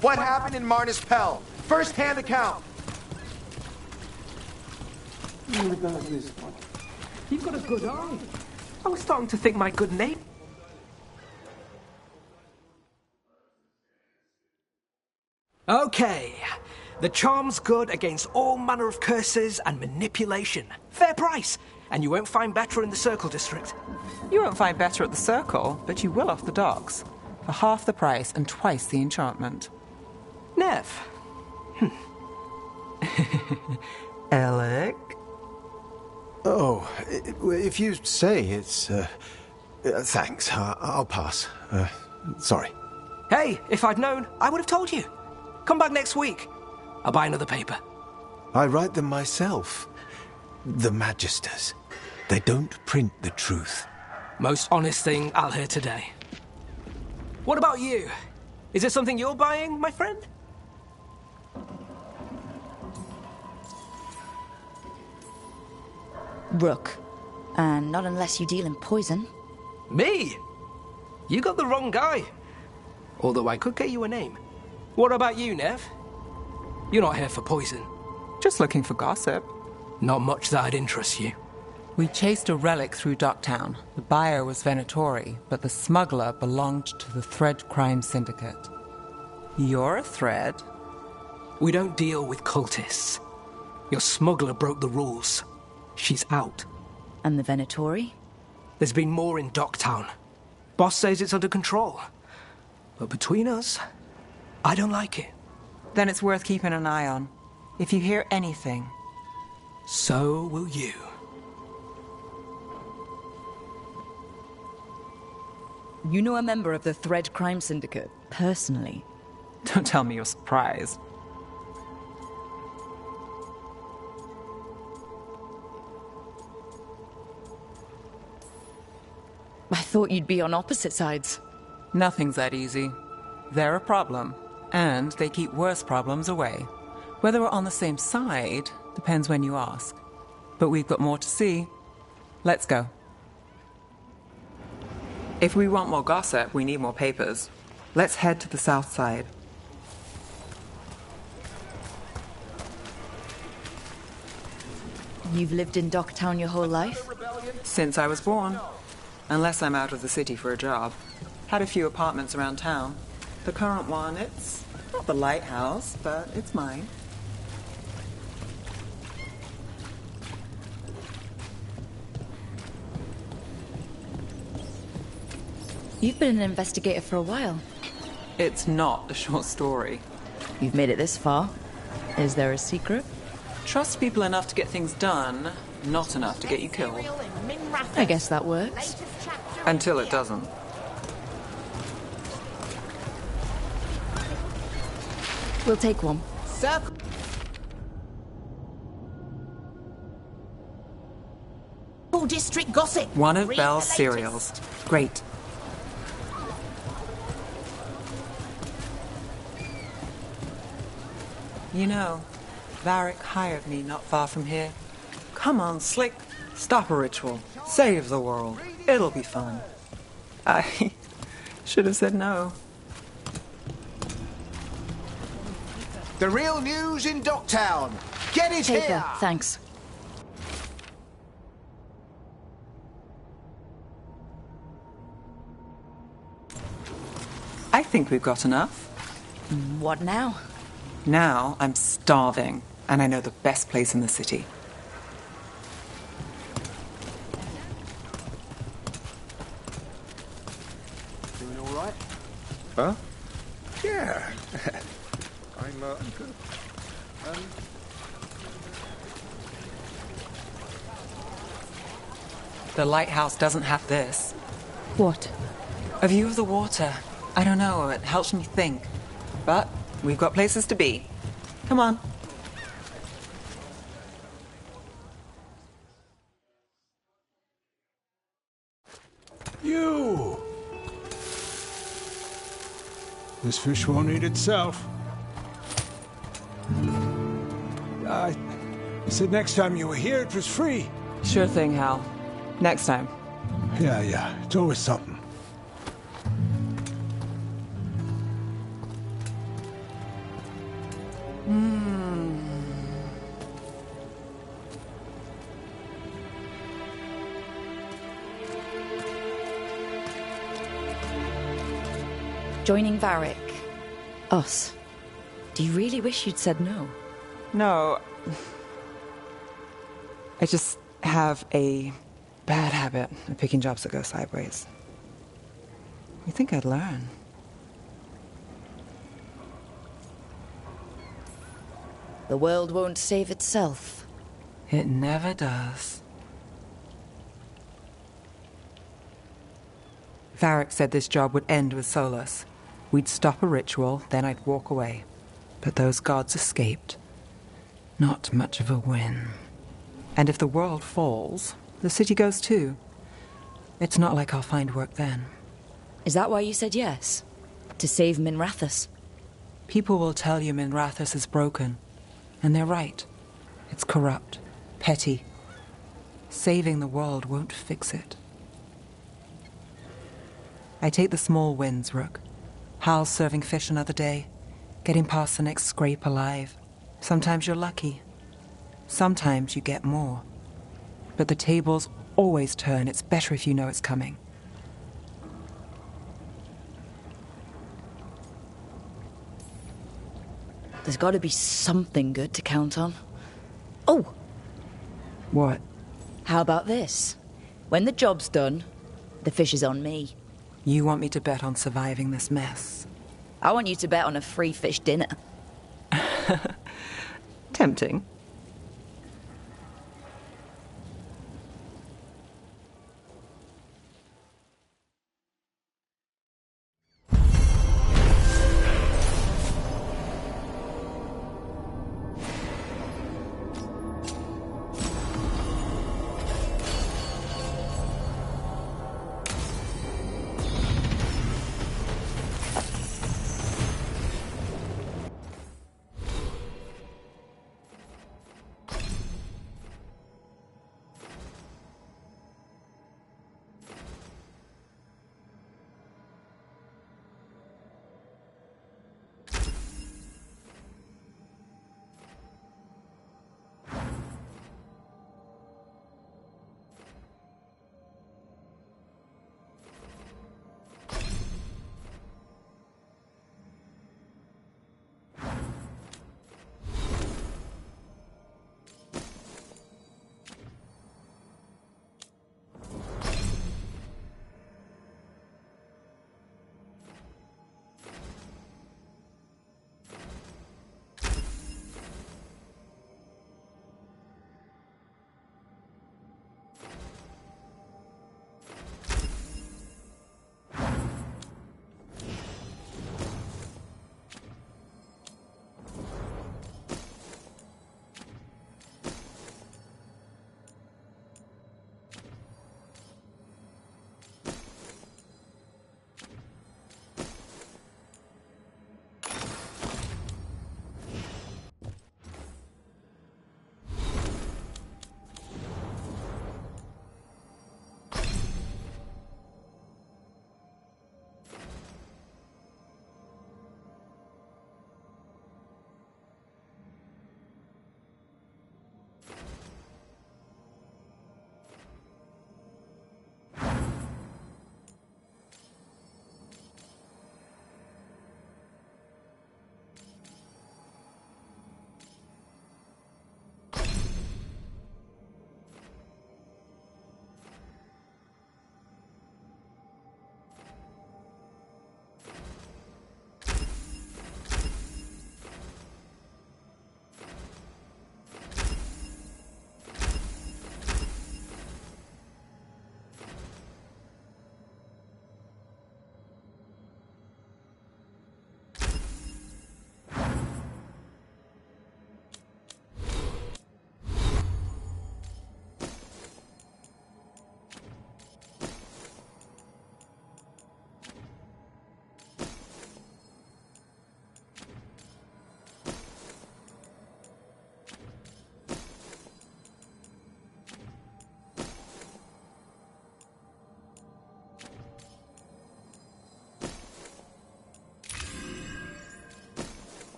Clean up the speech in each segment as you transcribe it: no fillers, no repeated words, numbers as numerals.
What happened in Marnus Pell? First-hand account. What about this one? You've got a good eye. I was starting to think my good name. Okay. The charm's good against all manner of curses and manipulation. Fair price. And you won't find better in the Circle District. You won't find better at the Circle, but you will off the docks. For half the price and twice the enchantment. Nev. Alec? Oh, if you say it's... thanks, I'll pass. Sorry. Hey, if I'd known, I would have told you. Come back next week. I'll buy another paper. I write them myself. The Magisters. They don't print the truth. Most honest thing I'll hear today. What about you? Is it something you're buying, my friend? Rook. And not unless you deal in poison. Me? You got the wrong guy. Although I could get you a name. What about you, Nev? You're not here for poison. Just looking for gossip. Not much that'd interest you. We chased a relic through Docktown. The buyer was Venatori, but the smuggler belonged to the Thread Crime Syndicate. You're a thread? We don't deal with cultists. Your smuggler broke the rules. She's out. And the Venatori? There's been more in Docktown. Boss says it's under control. But between us, I don't like it. Then it's worth keeping an eye on. If you hear anything. So will you. You know a member of the Thread Crime Syndicate, personally? Don't tell me you're surprised. I thought you'd be on opposite sides. Nothing's that easy. They're a problem, and they keep worse problems away. Whether we're on the same side depends when you ask. But we've got more to see. Let's go. If we want more gossip, we need more papers. Let's head to the south side. You've lived in Docktown your whole life? Since I was born. Unless I'm out of the city for a job. Had a few apartments around town. The current one, it's not the lighthouse, but it's mine. You've been an investigator for a while. It's not a short story. You've made it this far. Is there a secret? Trust people enough to get things done, not enough to get you killed. I guess that works. Until it doesn't. We'll take one. Circle. District gossip. One of Belle's cereals. Great. You know, Varric hired me not far from here. Come on, Slick. Stop a ritual. Save the world. It'll be fun. I should have said no. The real news in Docktown. Get it Paper, here. thanks. I think we've got enough. What now? Now I'm starving, and I know the best place in the city. Doing all right? Huh? Yeah. I'm good. The lighthouse doesn't have this. What? A view of the water. I don't know, it helps me think. But we've got places to be. Come on. You! This fish won't eat itself. I said next time you were here it was free. Sure thing, Hal. Next time. Yeah, it's always something. Joining Varric. Us. Do you really wish you'd said no? No. I just have a bad habit of picking jobs that go sideways. You think I'd learn? The world won't save itself. It never does. Varric said this job would end with Solus. We'd stop a ritual, then I'd walk away. But those gods escaped. Not much of a win. And if the world falls, the city goes too. It's not like I'll find work then. Is that why you said yes? To save Minrathous? People will tell you Minrathous is broken. And they're right. It's corrupt, petty. Saving the world won't fix it. I take the small wins, Rook. Hal's serving fish another day, getting past the next scrape alive. Sometimes you're lucky. Sometimes you get more. But the tables always turn. It's better if you know it's coming. There's got to be something good to count on. Oh! What? How about this? When the job's done, the fish is on me. You want me to bet on surviving this mess? I want you to bet on a free fish dinner. Tempting.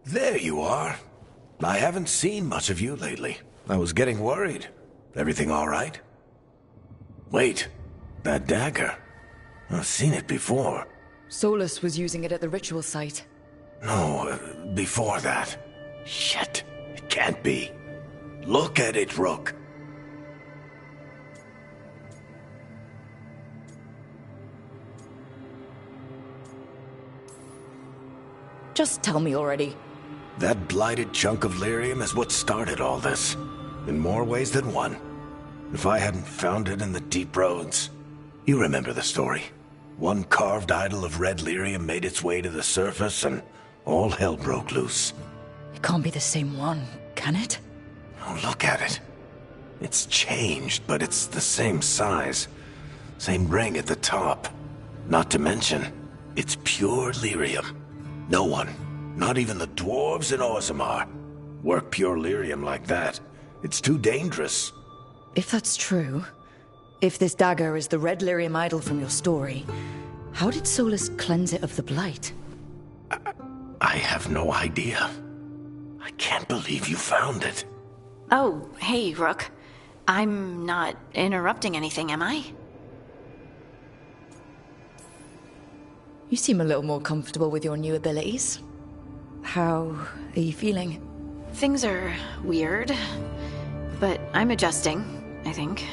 There you are. I haven't seen much of you lately. I was getting worried. Everything all right? Wait, that dagger. I've seen it before. Solus was using it at the ritual site. No, before that. Shit, it can't be. Look at it, Rook. Just tell me already. That blighted chunk of lyrium is what started all this. In more ways than one. If I hadn't found it in the deep roads... You remember the story. One carved idol of red lyrium made its way to the surface and all hell broke loose. It can't be the same one, can it? Oh, look at it. It's changed, but it's the same size. Same ring at the top. Not to mention, it's pure lyrium. No one, not even the dwarves in Orzammar, work pure lyrium like that. It's too dangerous. If that's true, if this dagger is the red lyrium idol from your story, how did Solus cleanse it of the blight? I have no idea. I can't believe you found it. Oh, hey, Rook. I'm not interrupting anything, am I? You seem a little more comfortable with your new abilities. How are you feeling? Things are weird, but I'm adjusting, I think.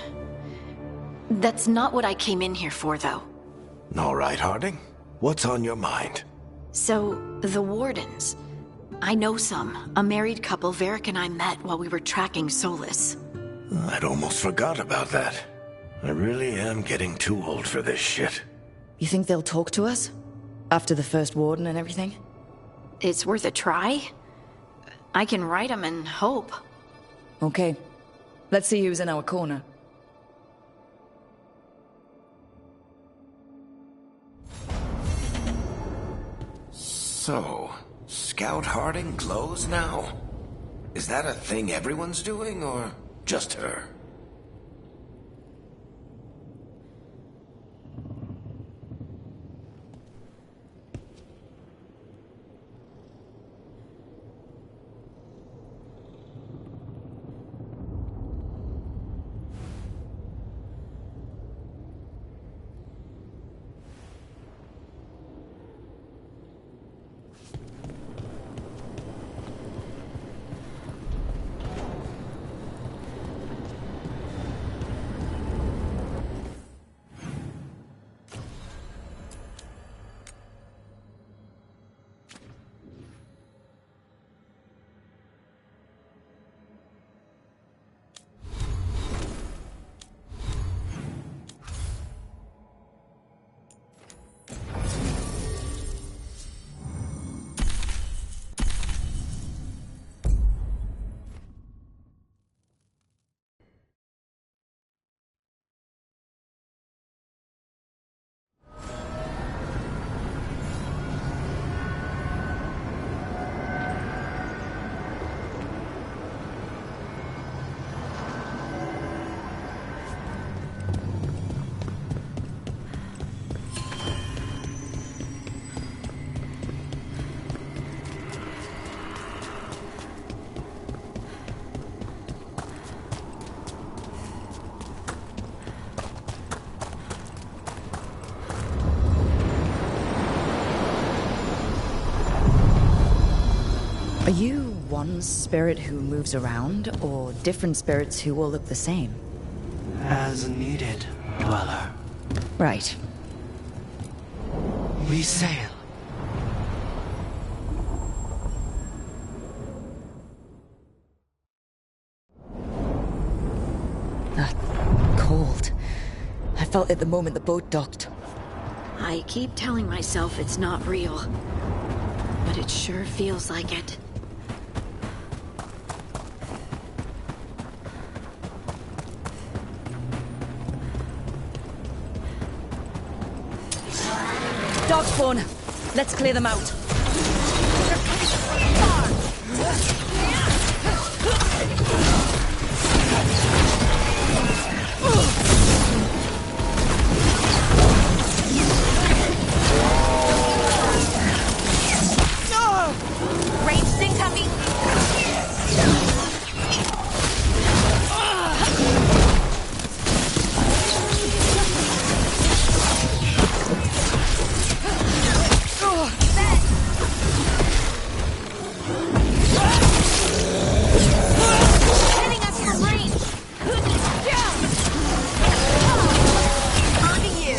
That's not what I came in here for, though. All right, Harding. What's on your mind? So, the Wardens. I know some. A married couple Varric and I met while we were tracking Solus. I'd almost forgot about that. I really am getting too old for this shit. You think they'll talk to us? After the first warden and everything? It's worth a try. I can write them and hope. Okay. Let's see who's in our corner. So, Scout Harding glows now? Is that a thing everyone's doing, or just her? Are you one spirit who moves around, or different spirits who all look the same? As needed, Dweller. Right. We sail. Cold. felt it the moment the boat docked. I keep telling myself it's not real, but it sure feels like it. Darkspawn! Let's clear them out. Ranged incoming! Hitting us from range! Hurting you!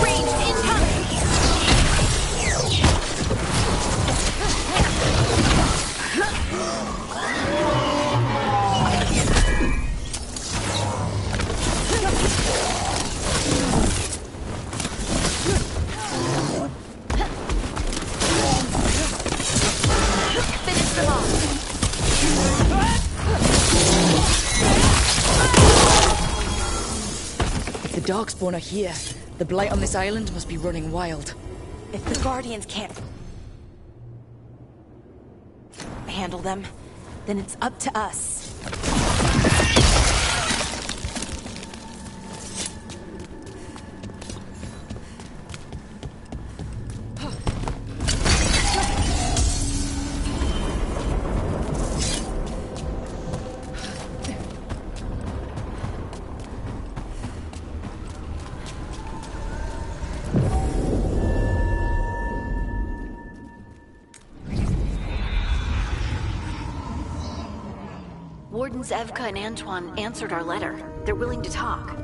Ranged incoming! Finish them off! If the Darkspawn are here, the Blight on this island must be running wild. If the Guardians can't handle them, then it's up to us. Wardens Evka and Antoine answered our letter. They're willing to talk.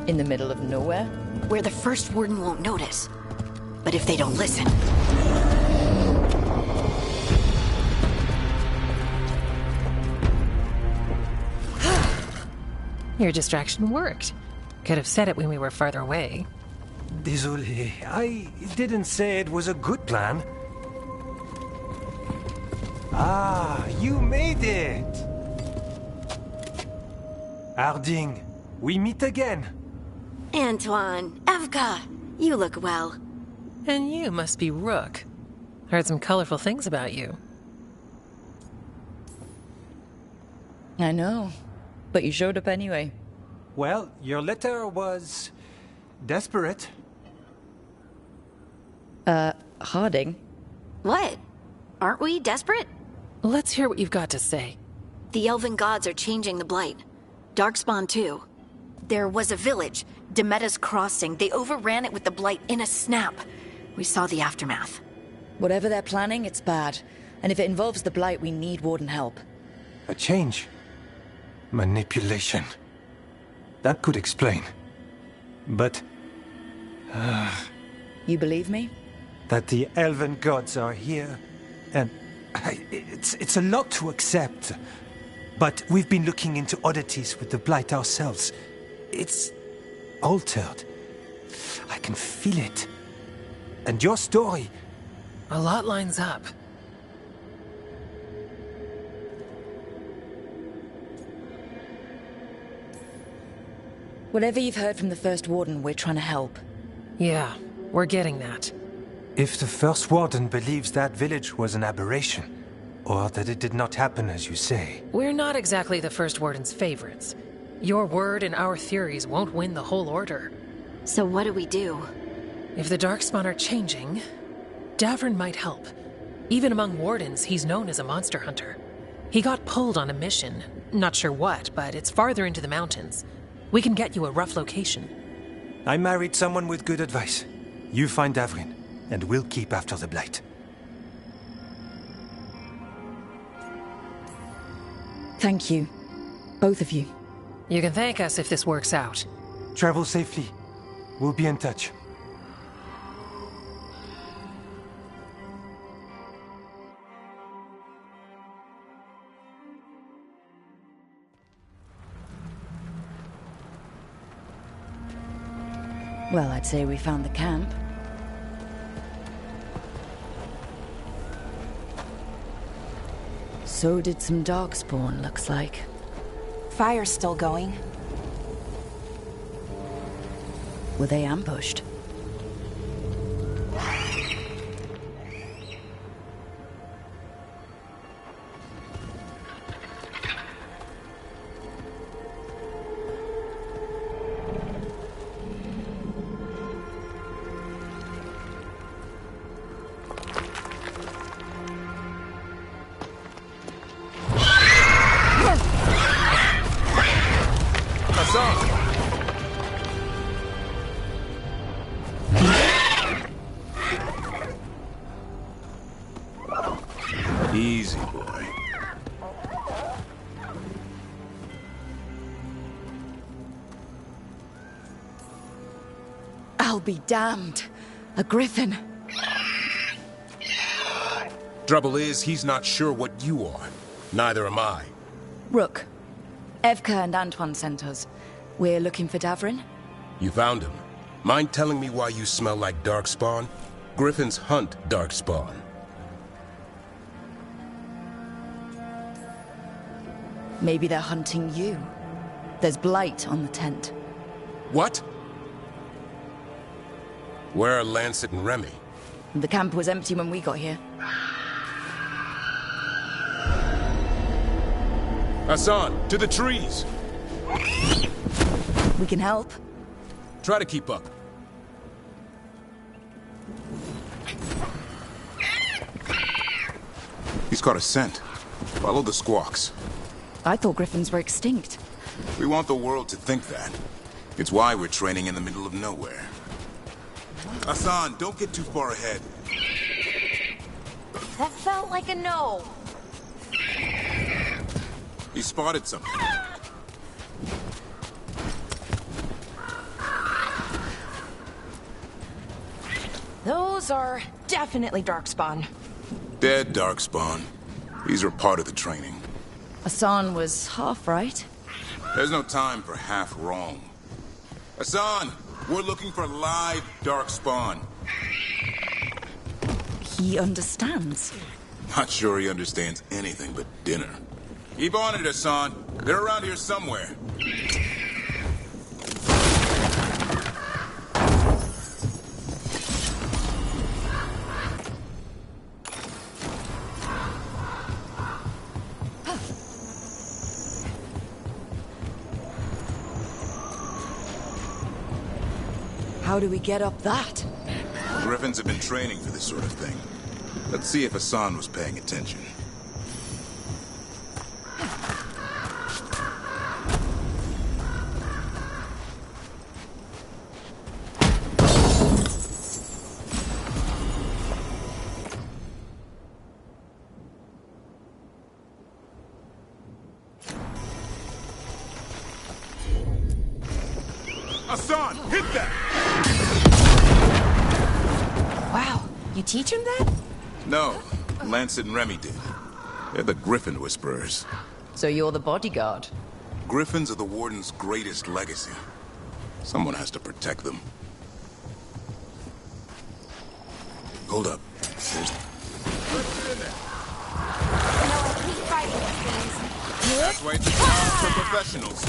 In the middle of nowhere? Where the first warden won't notice. But if they don't listen... Your distraction worked. Could have said it when we were farther away. Désolé, I didn't say it was a good plan. Ah, you made it! Harding, we meet again. Antoine, Evka, you look well. And you must be Rook. Heard some colorful things about you. I know. But you showed up anyway. Well, your letter was... desperate. Harding? What? Aren't we desperate? Let's hear what you've got to say. The Elven gods are changing the Blight. Darkspawn too. There was a village, Demeta's Crossing. They overran it with the Blight in a snap. We saw the aftermath. Whatever they're planning, it's bad. And if it involves the Blight, we need Warden help. A change. Manipulation. That could explain. But... You believe me? that the elven gods are here, and it's a lot to accept. But we've been looking into oddities with the Blight ourselves. It's altered. I can feel it. And your story... A lot lines up. Whatever you've heard from the First Warden, we're trying to help. Yeah, we're getting that. If the First Warden believes that village was an aberration, or that it did not happen as you say... We're not exactly the First Warden's favorites. Your word and our theories won't win the whole order. So what do we do? If the Darkspawn are changing, Davrin might help. Even among Wardens, he's known as a monster hunter. He got pulled on a mission. Not sure what, but it's farther into the mountains. We can get you a rough location. I married someone with good advice. You find Davrin, and we'll keep after the Blight. Thank you. Both of you. You can thank us if this works out. Travel safely. We'll be in touch. Well, I'd say we found the camp. So did some darkspawn, looks like. Fire's still going. Were they ambushed? Easy, boy. I'll be damned. A griffin. Trouble is, he's not sure what you are. Neither am I. Rook. Evka and Antoine sent us. We're looking for Davrin. You found him. Mind telling me why you smell like darkspawn? Griffins hunt darkspawn. Maybe they're hunting you. There's blight on the tent. What? Where are Lancet and Remy? The camp was empty when we got here. Hassan, to the trees! We can help. Try to keep up. He's caught a scent. Follow the squawks. I thought griffins were extinct. We want the world to think that. It's why we're training in the middle of nowhere. Hassan, don't get too far ahead. That felt like a no. He spotted something. Those are definitely darkspawn. Dead darkspawn. These are part of the training. Hassan was half right. There's no time for half wrong. Hassan, we're looking for live darkspawn. He understands. Not sure he understands anything but dinner. Keep on it, Hassan. They're around here somewhere. How do we get up that? Griffins have been training for this sort of thing. Let's see if Hassan was paying attention. Hassan, hit that! Wow, you teach him that? No, Lancet and Remy did. They're the Griffin Whisperers. So you're the bodyguard? Griffins are the Warden's greatest legacy. Someone has to protect them. Hold up. There's... That's why it's a job for professionals.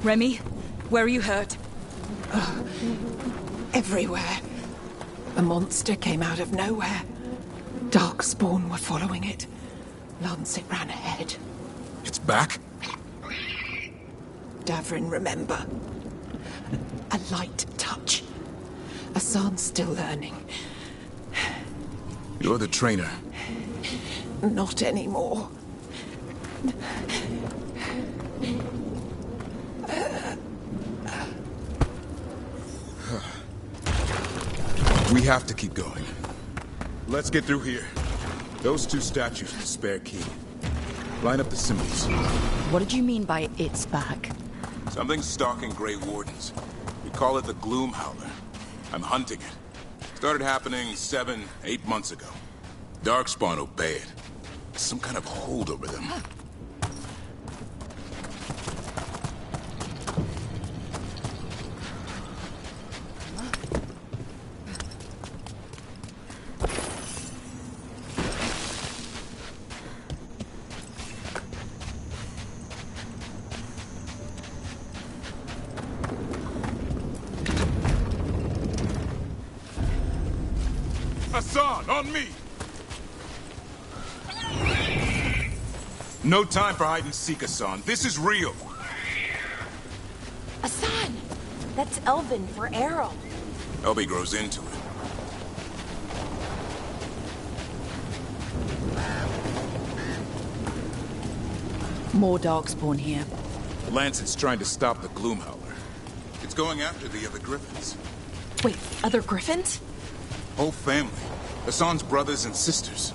Remy, where are you hurt? Everywhere. A monster came out of nowhere. Darkspawn were following it. Lancet ran ahead. It's back? Davrin, remember. A light touch. Hassan's still learning. You're the trainer. Not anymore. We have to keep going. Let's get through here. Those two statues with the spare key. Line up the symbols. What did you mean by it's back? Something's stalking Grey Wardens. We call it the Gloom Howler. I'm hunting it. Started happening 7, 8 months ago. Darkspawn obey it. Some kind of hold over them. Hassan, on me! No time for hide and seek, Hassan. This is real. Hassan! That's Elven for arrow. Elby grows into it. More Darkspawn here. The Lancet's trying to stop the Gloom Howler. It's going after the other Griffins. Wait, other Griffins? Whole family. Hassan's brothers and sisters.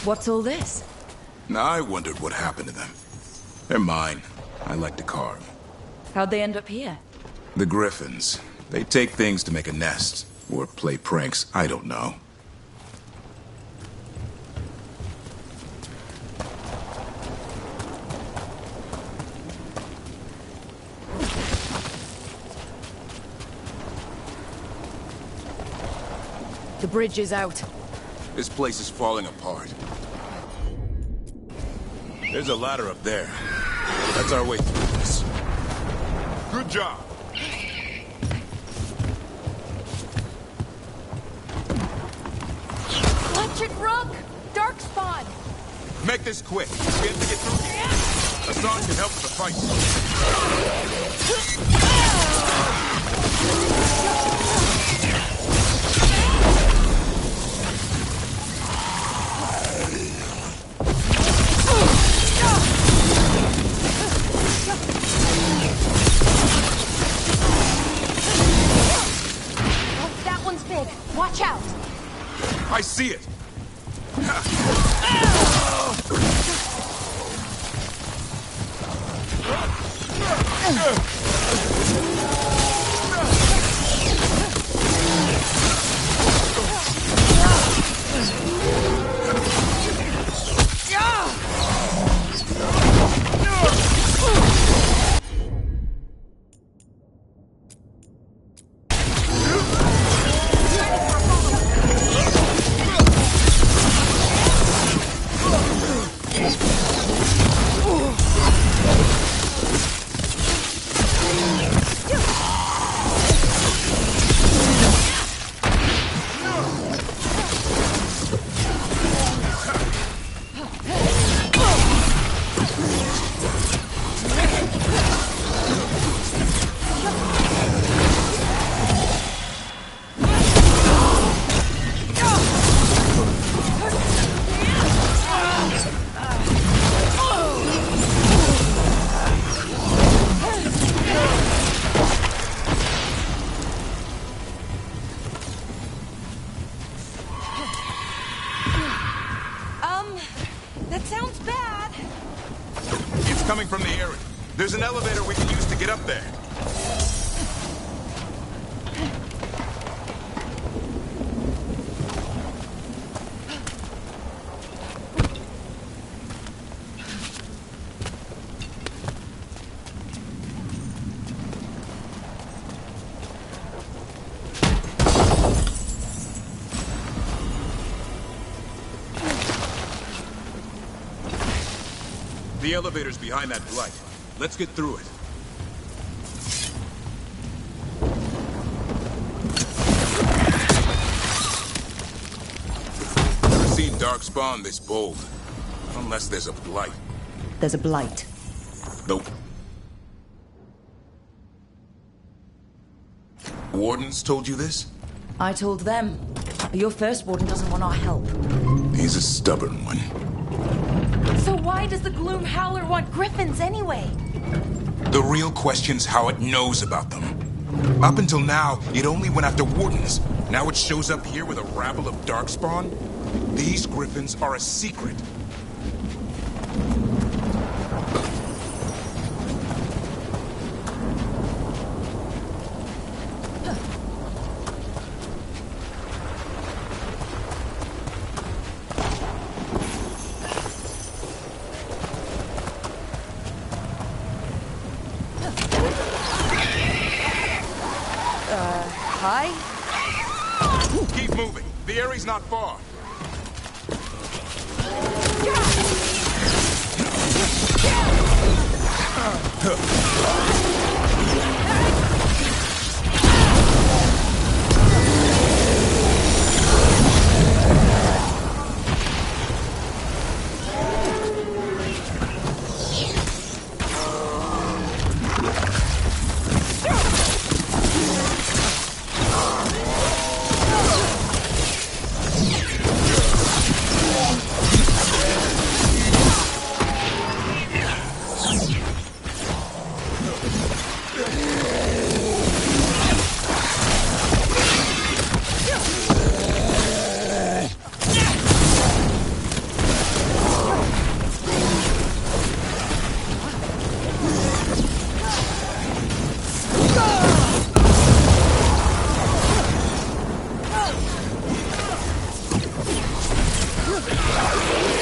What's all this? I wondered what happened to them. They're mine. I like to carve. How'd they end up here? The Griffins. They take things to make a nest. Or play pranks. I don't know. The bridge is out. This place is falling apart. There's a ladder up there. That's our way through this. Good job. Electric Rook! Darkspawn! Make this quick. We have to get through here. Hassan can help with the fight. That one's big. Watch out! I see it. coming from the area. There's an elevator we can use to get up there. The elevator's behind that blight. Let's get through it. Never seen Darkspawn this bold. Unless there's a blight. There's a blight. The Wardens told you this? I told them. But your first warden doesn't want our help. He's a stubborn one. So why does the Gloom Howler want griffins anyway? The real question's how it knows about them. Up until now, it only went after Wardens. Now it shows up here with a rabble of Darkspawn? These griffins are a secret. Hi? Keep moving. The area's not far.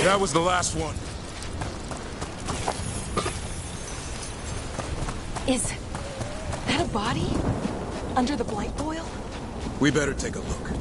That was the last one. Is that a body? Under the blight boil? We better take a look.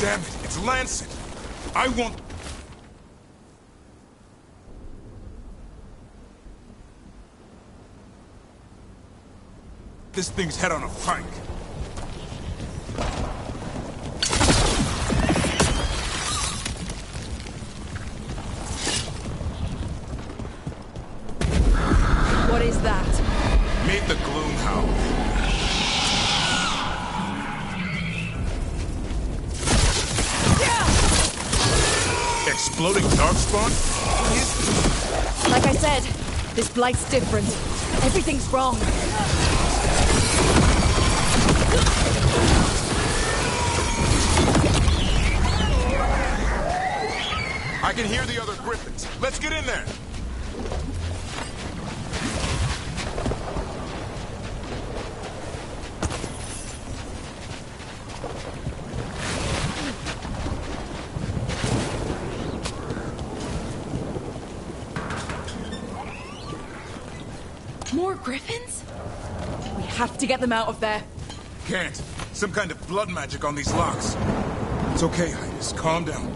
Damn it, it's Lancet! I want... This thing's head on a pike. What is that? Meet the Gloom Howler. Exploding Darkspawn? Like I said, this blight's different. Everything's wrong. I can hear the other griffins. Let's get in there. More griffins? We have to get them out of there. Can't. Some kind of blood magic on these locks. It's okay, Highness. Calm down.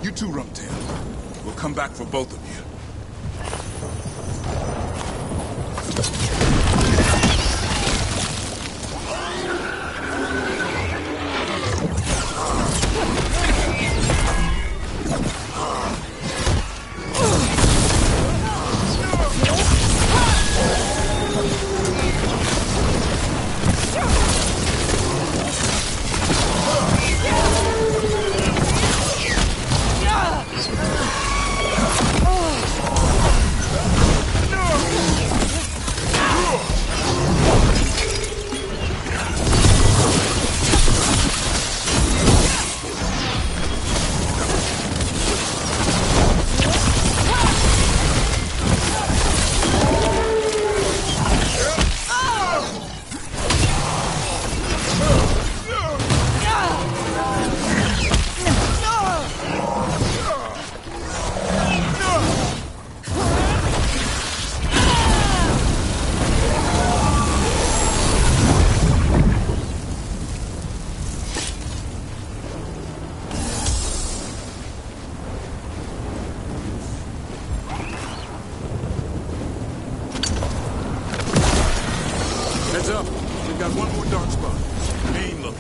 You too, Rumtail. We'll come back for both of you. Heads up. We've got one more dark spot. Main look.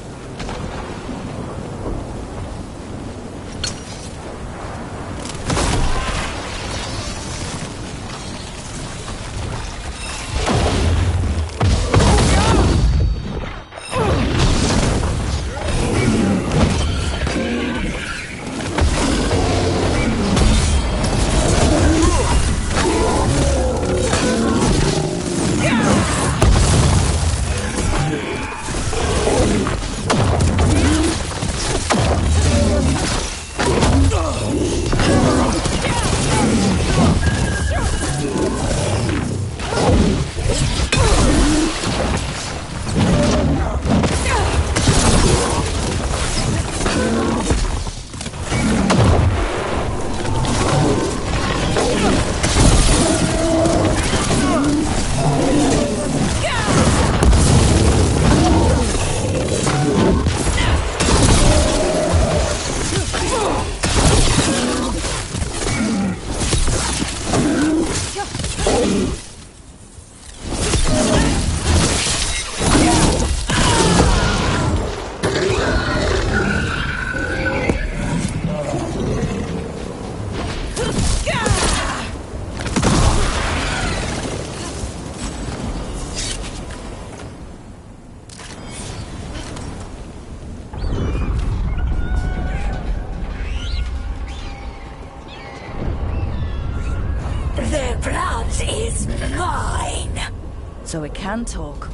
So it can talk.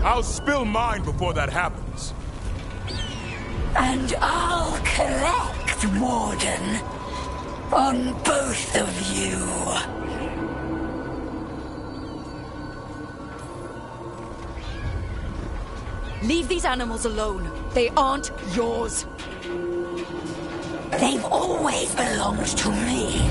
I'll spill mine before that happens. And I'll collect, Warden, on both of you. Leave these animals alone. They aren't yours. They've always belonged to me.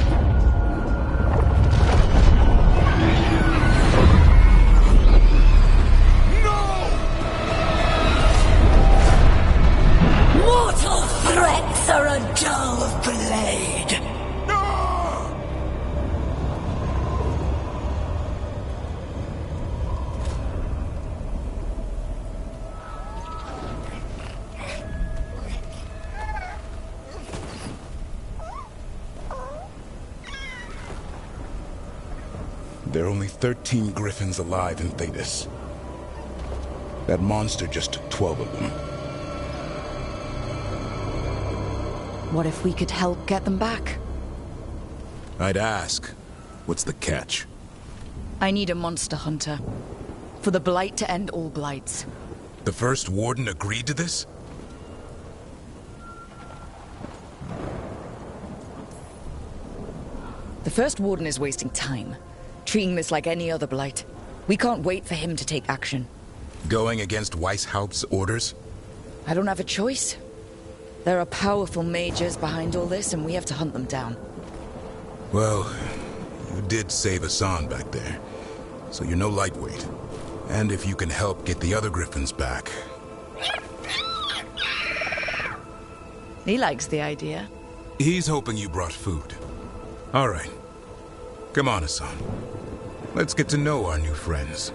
Mortal threats are a dull blade. There are only 13 griffins alive in Thetis. That monster just took 12 of them. What if we could help get them back? I'd ask. What's the catch? I need a monster hunter. For the Blight to end all blights. The first warden agreed to this? The first warden is wasting time, treating this like any other blight. We can't wait for him to take action. Going against Weishaupt's orders? I don't have a choice. There are powerful mages behind all this, and we have to hunt them down. Well, you did save Hassan back there, so you're no lightweight. And if you can help get the other griffins back... He likes the idea. He's hoping you brought food. All right. Come on, Hassan. Let's get to know our new friends.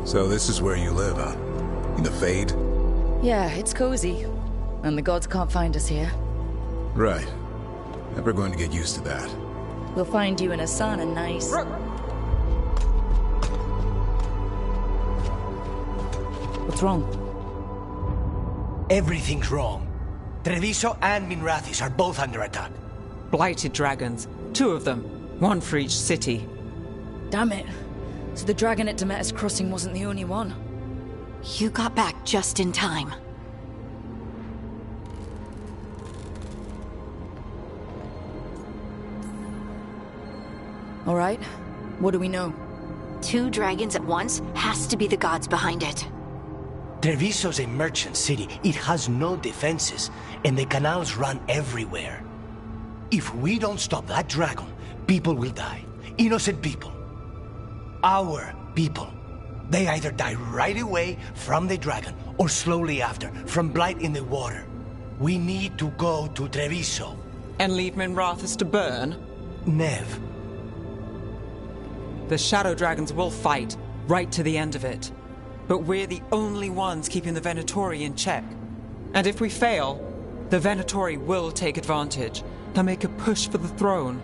So this is where you live, huh? In the Fade? Yeah, it's cozy. And the gods can't find us here. Right. Never going to get used to that. We'll find you and Hassan a nice... What's wrong? Everything's wrong. Treviso and Minrathis are both under attack. Blighted dragons. 2 of them. 1 for each city. Damn it. So the dragon at Demeter's Crossing wasn't the only one. You got back just in time. All right. What do we know? 2 dragons at once has to be the gods behind it. Treviso's a merchant city. It has no defenses, and the canals run everywhere. If we don't stop that dragon, people will die. Innocent people. Our people. They either die right away from the dragon, or slowly after, from blight in the water. We need to go to Treviso. And leave Minrathis to burn? Nev. The Shadow Dragons will fight, right to the end of it. But we're the only ones keeping the Venatori in check. And if we fail, the Venatori will take advantage. They'll make a push for the throne.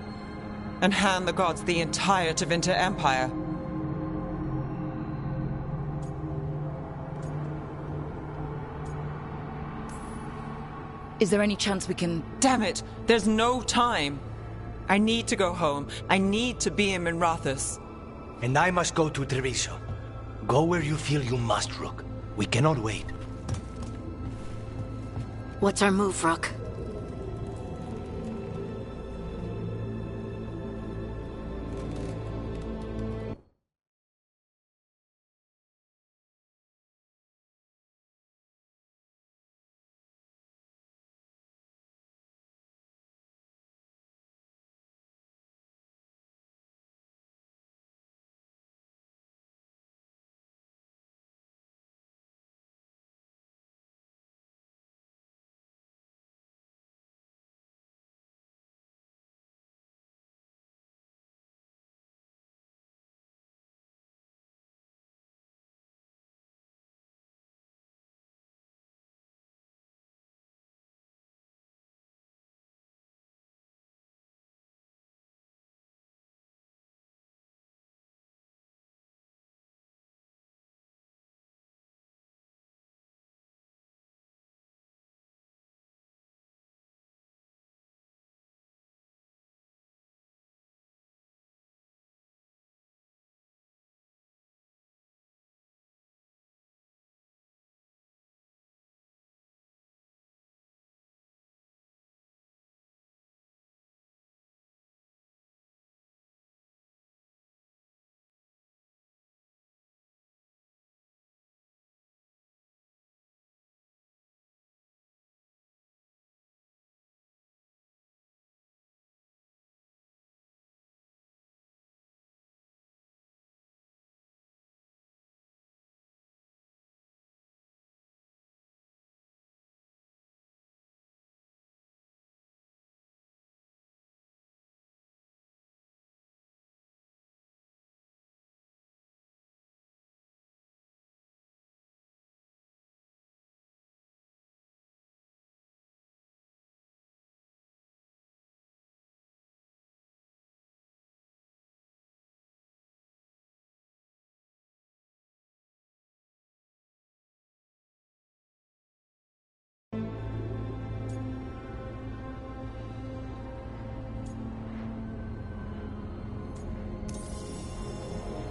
And hand the gods the entire Tevinter Empire. Is there any chance we can... Damn it! There's no time! I need to go home. I need to be in Minrathis. And I must go to Treviso. Go where you feel you must, Rook. We cannot wait. What's our move, Rook?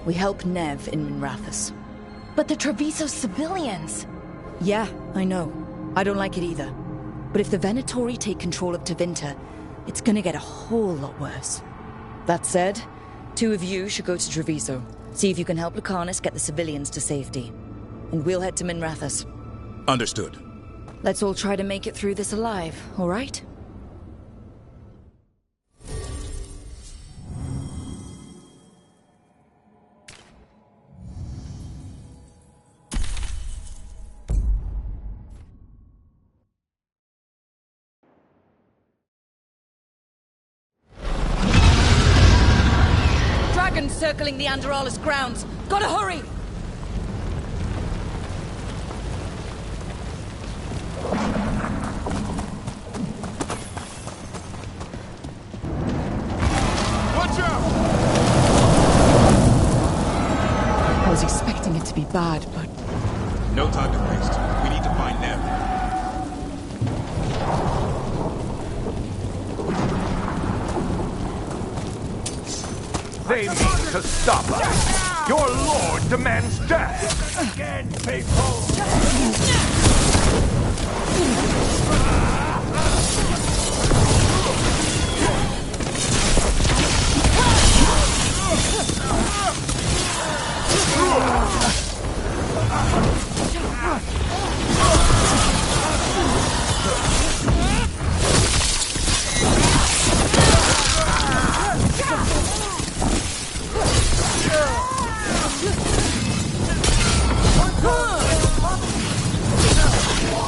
We help Nev in Minrathis. But the Treviso civilians... Yeah, I know. I don't like it either. But if the Venatori take control of Tevinter, it's gonna get a whole lot worse. That said, 2 of you should go to Treviso. See if you can help Lucanus get the civilians to safety. And we'll head to Minrathous. Understood. Let's all try to make it through this alive, all right? Dragons circling the Andorralis grounds. Gotta hurry! Watch out! I was expecting it to be bad, but... No time to waste. We need to find Nev. They mean to stop us. Your lord demands death. Again, people.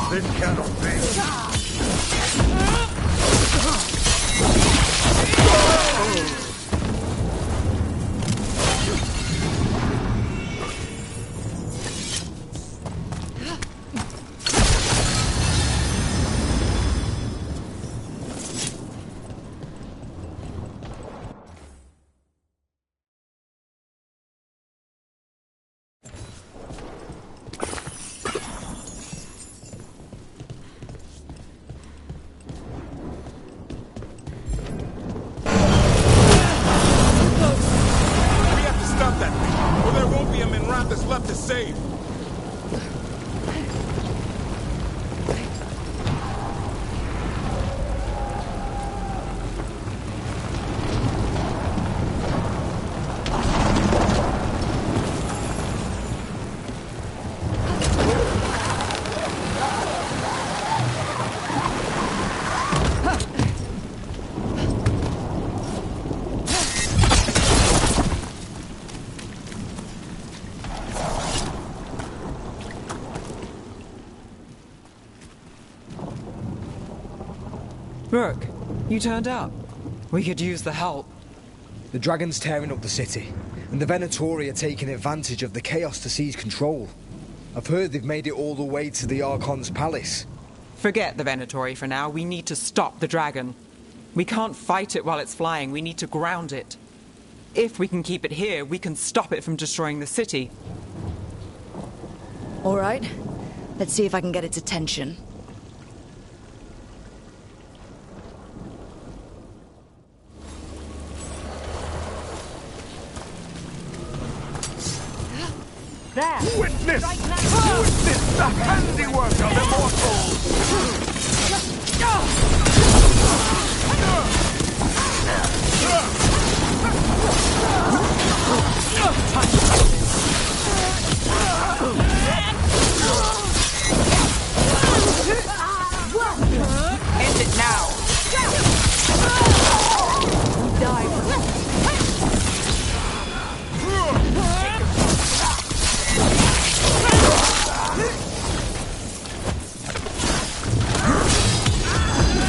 This cannot be. Left to save. Rook, you turned up. We could use the help. The dragon's tearing up the city, and the Venatori are taking advantage of the chaos to seize control. I've heard they've made it all the way to the Archon's palace. Forget the Venatori for now. We need to stop the dragon. We can't fight it while it's flying. We need to ground it. If we can keep it here, we can stop it from destroying the city. All right. Let's see if I can get its attention. There. Witness! Witness the handiwork of immortals! End it now!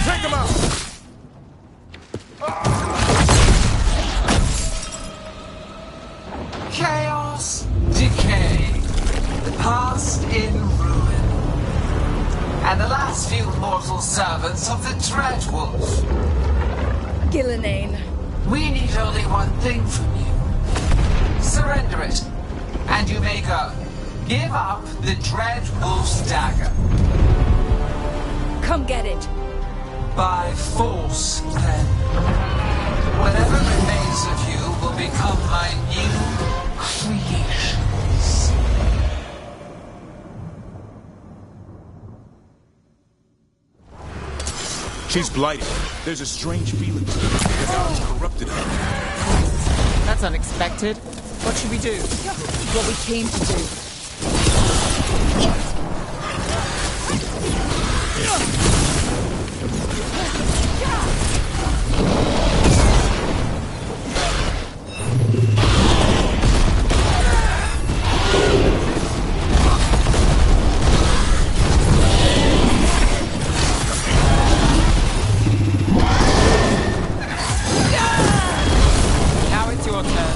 Take him out! Chaos, decay, the past in ruin, and the last few mortal servants of the Dreadwolf. Gillenane. We need only one thing from you. Surrender it, and you may go. Give up the Dreadwolf's dagger. Come get it. By force, then. Whatever remains of you will become my new creations. She's blighted. There's a strange feeling. The gods corrupted her. That's unexpected. What should we do? What we came to do. Now it's your turn.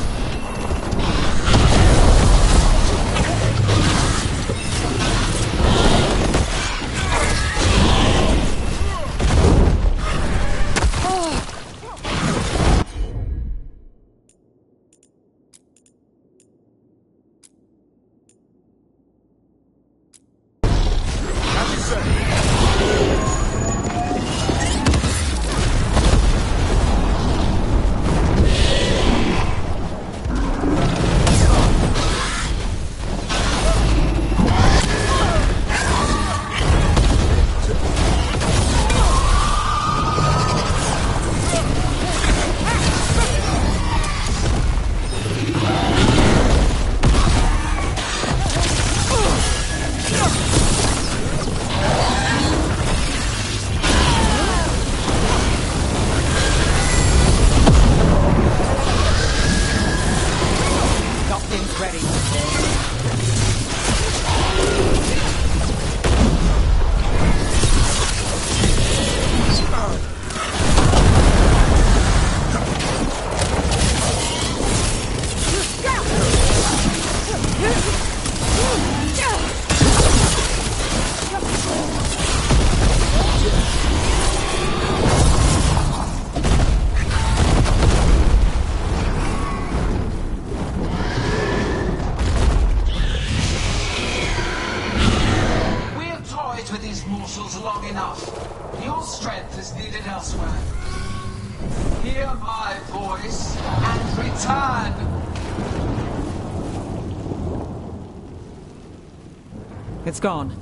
It's gone,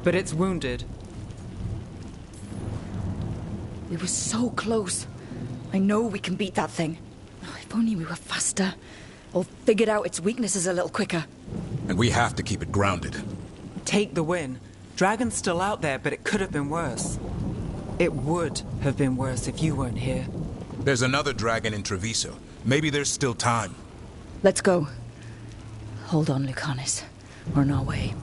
but it's wounded. We were so close. I know we can beat that thing. Oh, if only we were faster. Or figured out its weaknesses a little quicker. And we have to keep it grounded. Take the win. Dragon's still out there, but it could have been worse. It would have been worse if you weren't here. There's another dragon in Treviso. Maybe there's still time. Let's go. Hold on, Lucanus. We're on our way.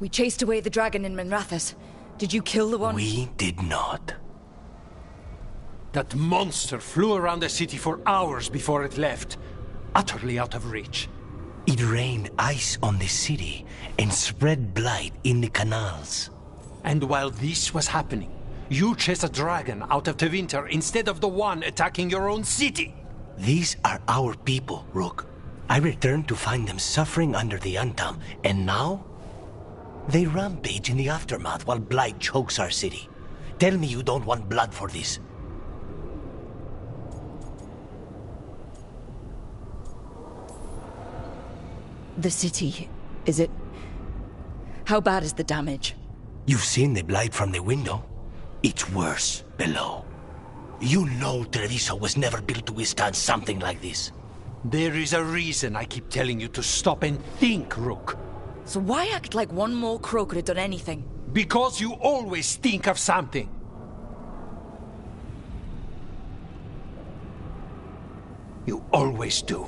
We chased away the dragon in Minrathous. Did you kill the one? We did not. That monster flew around the city for hours before it left, utterly out of reach. It rained ice on the city and spread blight in the canals. And while this was happening, you chased a dragon out of Tevinter instead of the one attacking your own city. These are our people, Rook. I returned to find them suffering under the Untom, and now they rampage in the aftermath while blight chokes our city. Tell me you don't want blood for this. The city, is it... How bad is the damage? You've seen the blight from the window. It's worse below. You know Treviso was never built to withstand something like this. There is a reason I keep telling you to stop and think, Rook. So why act like one more crow could have done anything? Because you always think of something. You always do.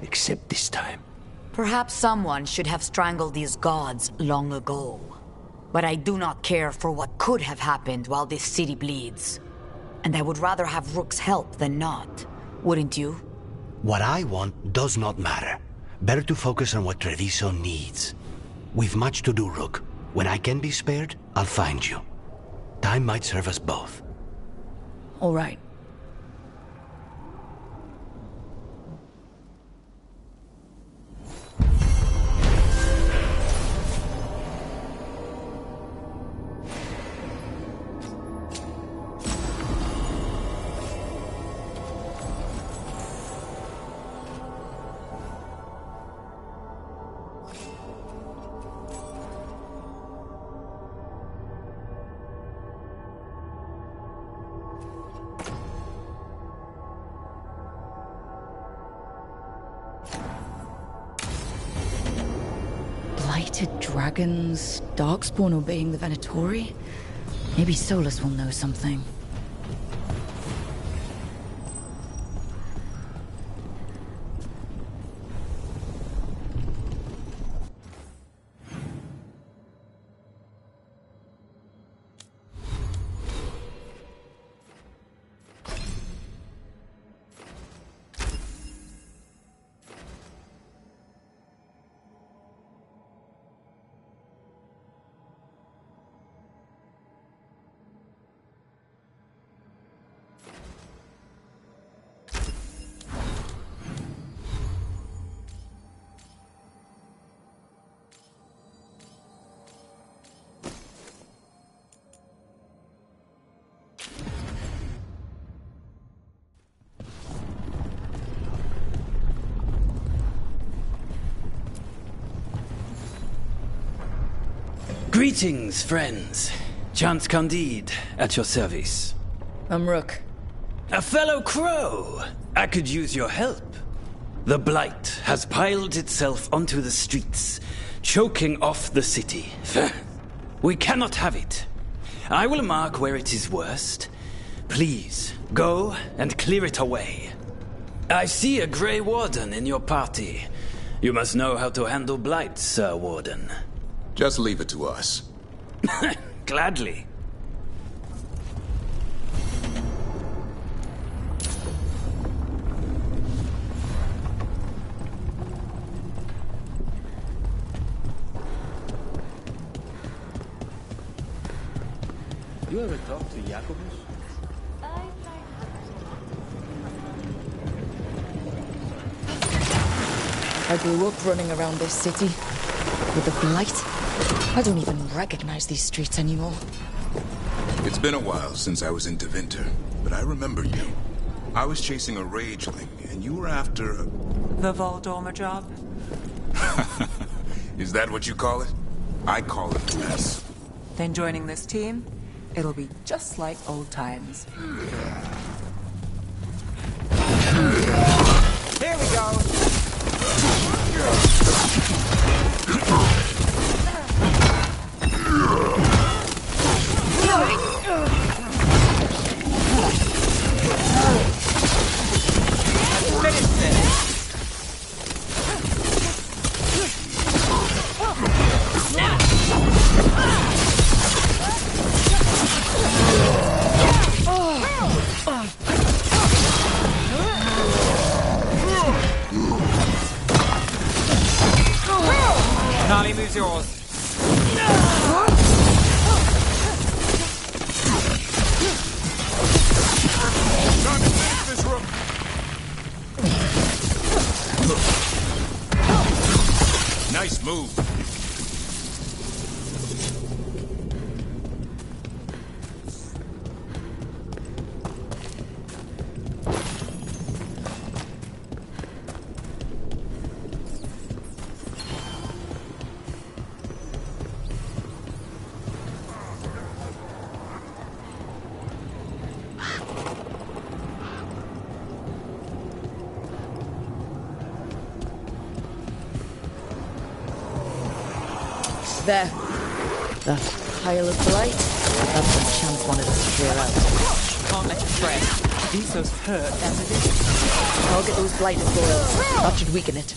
Except this time. Perhaps someone should have strangled these gods long ago. But I do not care for what could have happened while this city bleeds. And I would rather have Rook's help than not. Wouldn't you? What I want does not matter. Better to focus on what Treviso needs. We've much to do, Rook. When I can be spared, I'll find you. Time might serve us both. All right. blighted dragons, Darkspawn obeying the Venatori? Maybe Solus will know something. Greetings, friends. Chance Candide, at your service. I'm Rook. A fellow crow! I could use your help. The Blight has piled itself onto the streets, choking off the city. We cannot have it. I will mark where it is worst. Please, go and clear it away. I see a Grey Warden in your party. You must know how to handle Blight, Sir Warden. Just leave it to us. Gladly. You ever talk to Jacobus? I grew up running around this city. With the Blight, I don't even recognize these streets anymore. It's been a while since I was in Tevinter, but I remember you. I was chasing a rageling, and you were after a... The Voldormer job? Is that what you call it? I call it mess. Then joining this team, it'll be just like old times. Here we go! Finish this! Nali moves yours. Time to finish this room. Nice move. There. That pile of blight. That's what Chance wanted us to clear out. Can't let it spread. Viso's hurt as it is. I'll get those blighted boils. That should weaken it.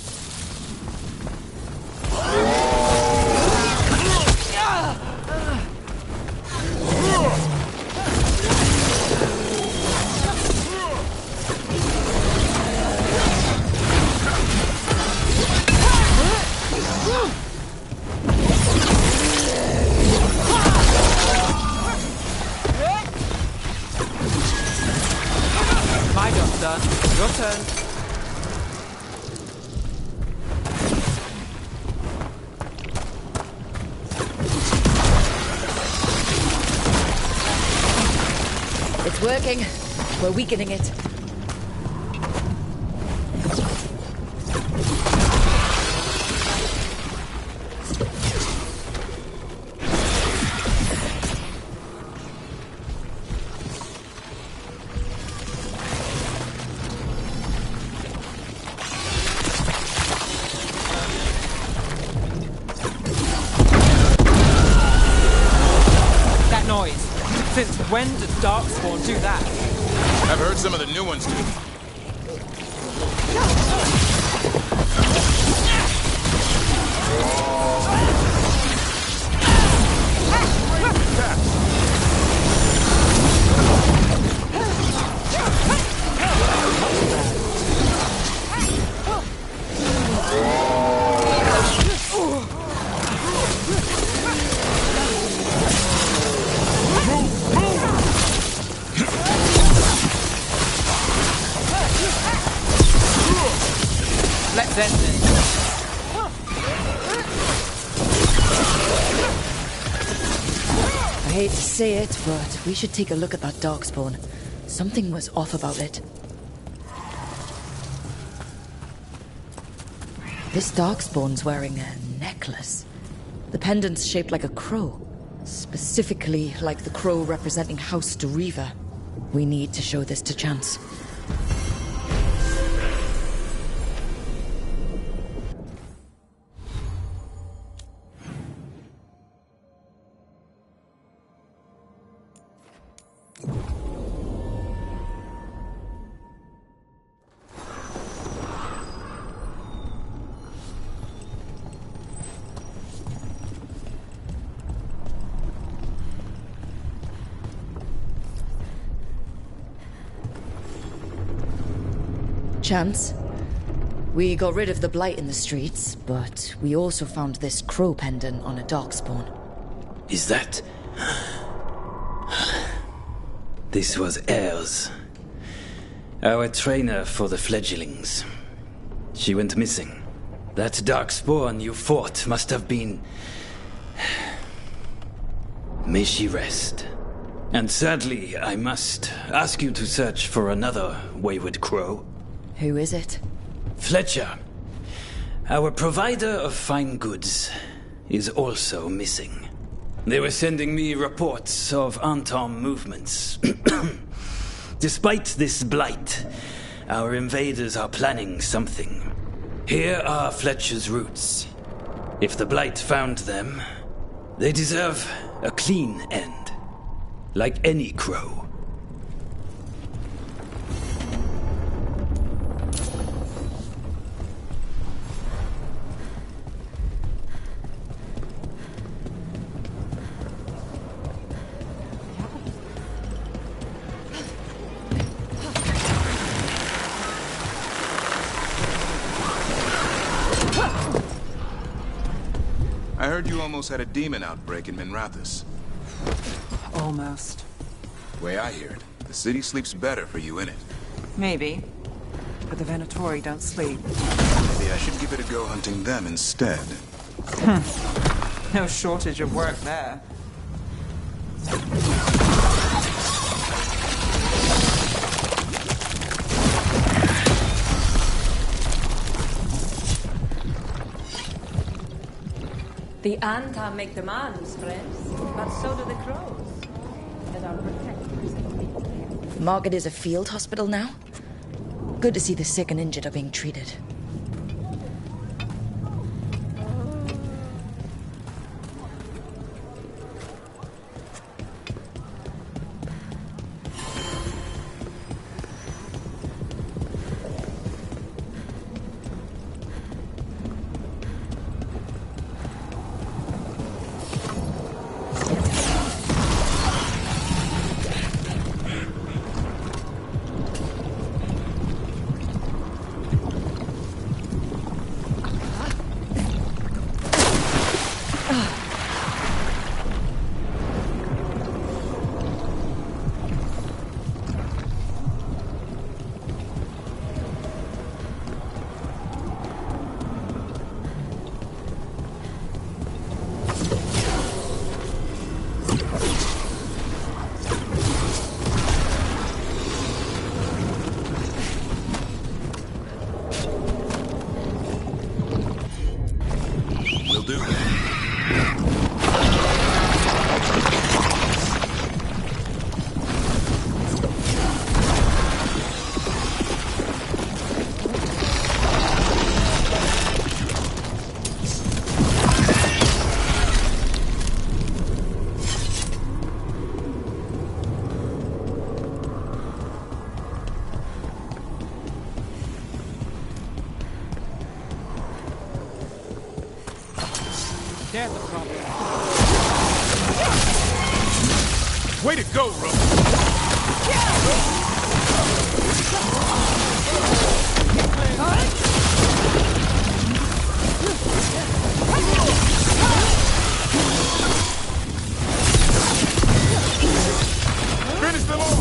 My job's done. Your turn. It's working. We're weakening it. When did Darkspawn do that? I've heard some of the new ones do. Let's end it. I hate to say it, but we should take a look at that Darkspawn. Something was off about it. This Darkspawn's wearing a necklace. The pendant's shaped like a crow. Specifically like the crow representing House Deriva. We need to show this to Chance. Chance, we got rid of the blight in the streets, but we also found this crow pendant on a Darkspawn. Is that... This was Ayres, our trainer for the fledglings. She went missing. That Darkspawn you fought must have been... May she rest. And sadly, I must ask you to search for another wayward crow. Who is it? Fletcher, our provider of fine goods, is also missing. They were sending me reports of Anton movements. Despite this blight, our invaders are planning something. Here are Fletcher's roots. If the blight found them, they deserve a clean end, like any crow. I heard you almost had a demon outbreak in Minrathous. Almost. Way I hear it, the city sleeps better for you in it. Maybe. But the Venatori don't sleep. Maybe I should give it a go hunting them instead. No shortage of work there. The Anta make demands, friends, but so do the crows. As our protectors. Market is a field hospital now? Good to see the sick and injured are being treated. share the problem. Way to go, Rook! Finish them all!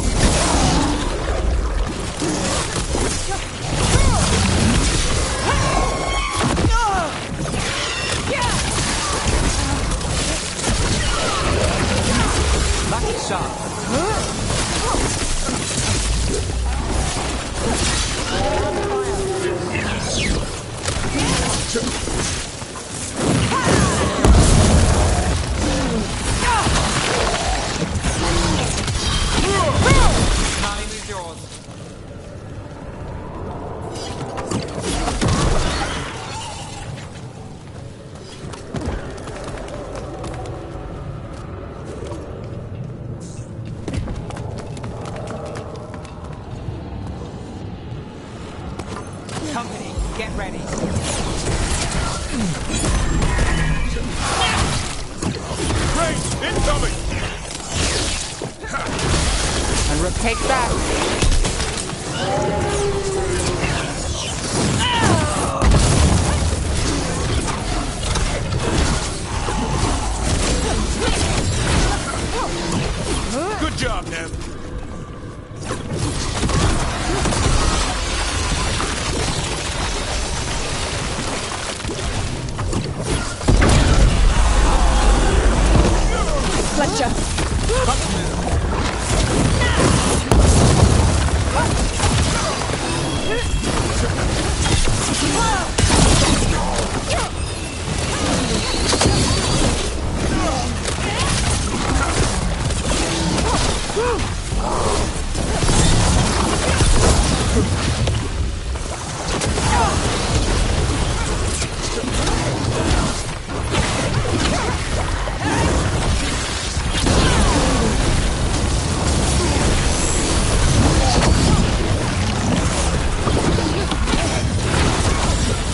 Lucky shot. Time is yours. Company, get ready. Great! Incoming! And Rook takes that. Good job, Nev. Fletcher!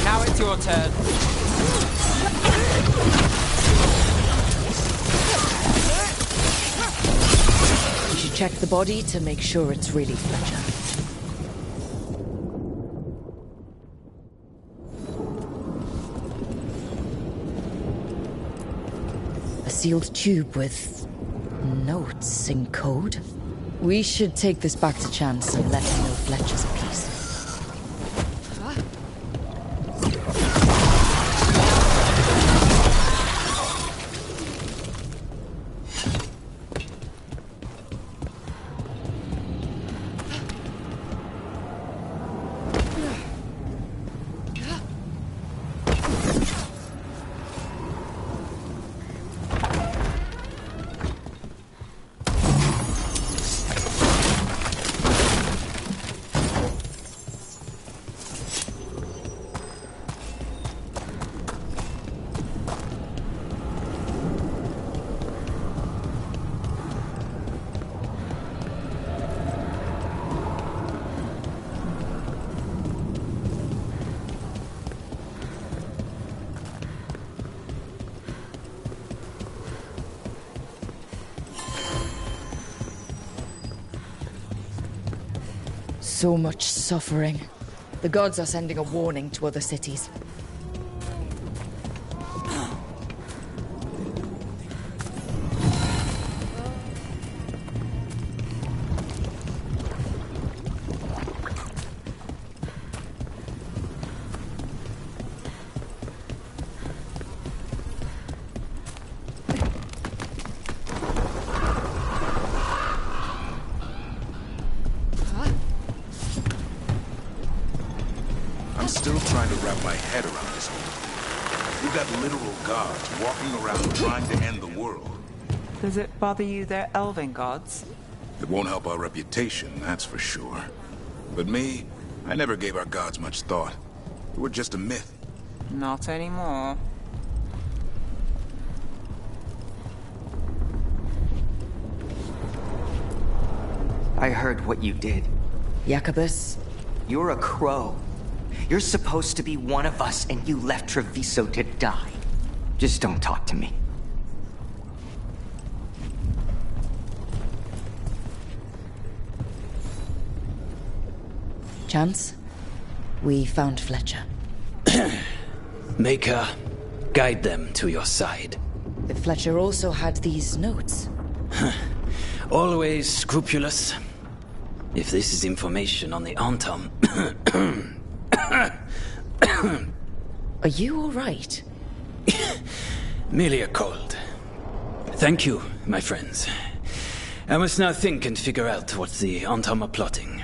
Now it's your turn. We should check the body to make sure it's really Fletcher. A sealed tube with notes in code. We should take this back to Chance and let him know Fletcher's a piece. So much suffering. The gods are sending a warning to other cities. I'm still trying to wrap my head around this whole. We got literal gods walking around trying to end the world. Does it bother you they're elven gods? It won't help our reputation, that's for sure. But me, I never gave our gods much thought. They were just a myth. Not anymore. I heard what you did. Jacobus? You're a crow. You're supposed to be one of us, and you left Treviso to die. Just don't talk to me. Chance, we found Fletcher. Maker, guide them to your side. But Fletcher also had these notes. Always scrupulous. If this is information on the Antam... Are you all right? Merely a cold. Thank you, my friends. I must now think and figure out what the Antam are plotting.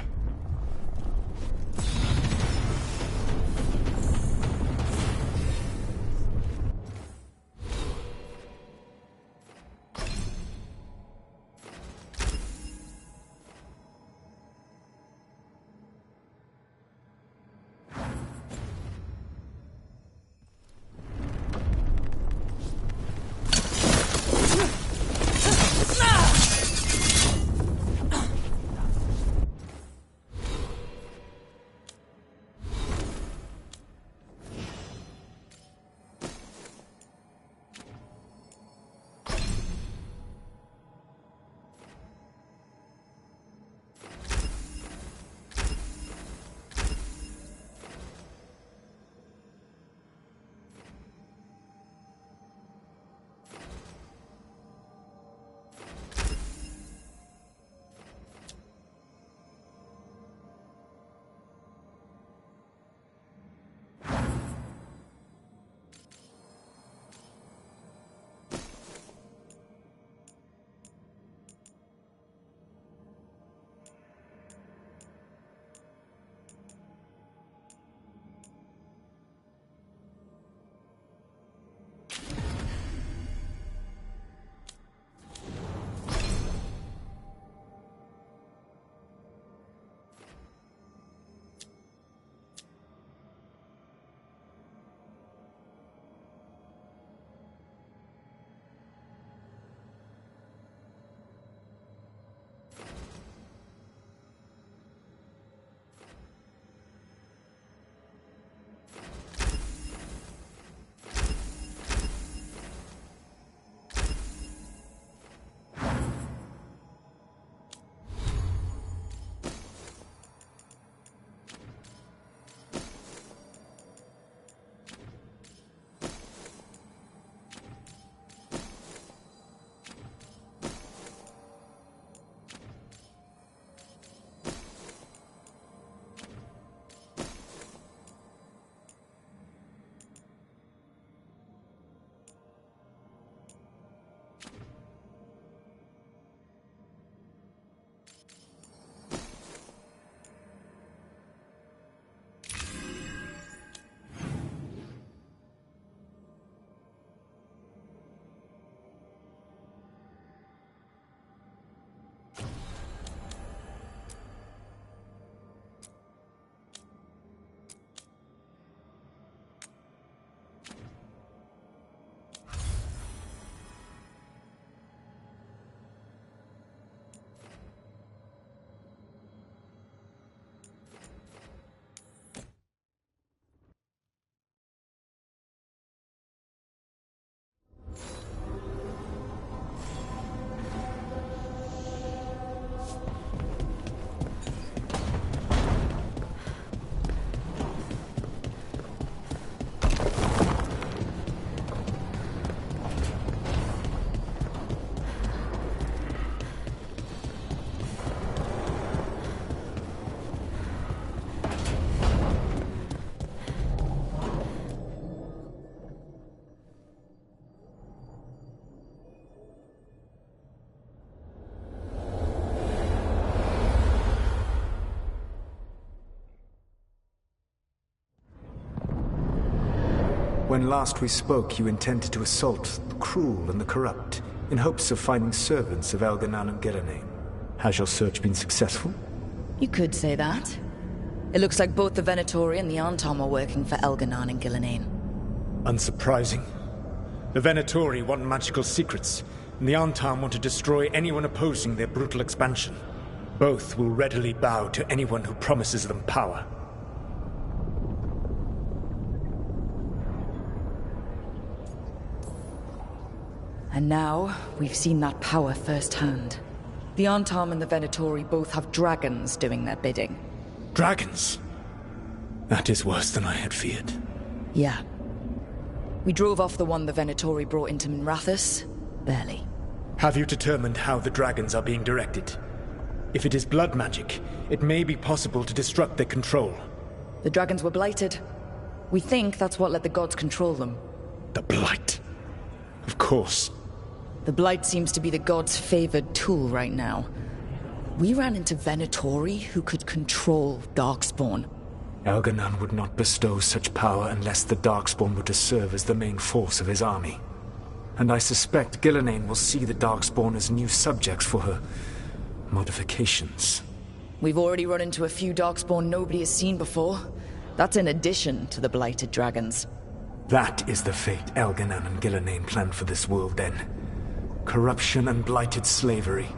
When last we spoke, you intended to assault the cruel and the corrupt, in hopes of finding servants of Elganan and Gillenane. Has your search been successful? You could say that. It looks like both the Venatori and the Antom are working for Elganan and Gillenane. Unsurprising. The Venatori want magical secrets, and the Antom want to destroy anyone opposing their brutal expansion. Both will readily bow to anyone who promises them power. And now, we've seen that power firsthand. The Antam and the Venatori both have dragons doing their bidding. Dragons? That is worse than I had feared. Yeah. We drove off the one the Venatori brought into Minrathous. Barely. Have you determined how the dragons are being directed? If it is blood magic, it may be possible to disrupt their control. The dragons were blighted. We think that's what let the gods control them. The Blight. Of course. The Blight seems to be the gods' favored tool right now. We ran into Venatori who could control Darkspawn. Elganon would not bestow such power unless the Darkspawn were to serve as the main force of his army. And I suspect Gillenane will see the Darkspawn as new subjects for her modifications. We've already run into a few Darkspawn nobody has seen before. That's in addition to the blighted dragons. That is the fate Elganon and Gillenane planned for this world then. Corruption and blighted slavery.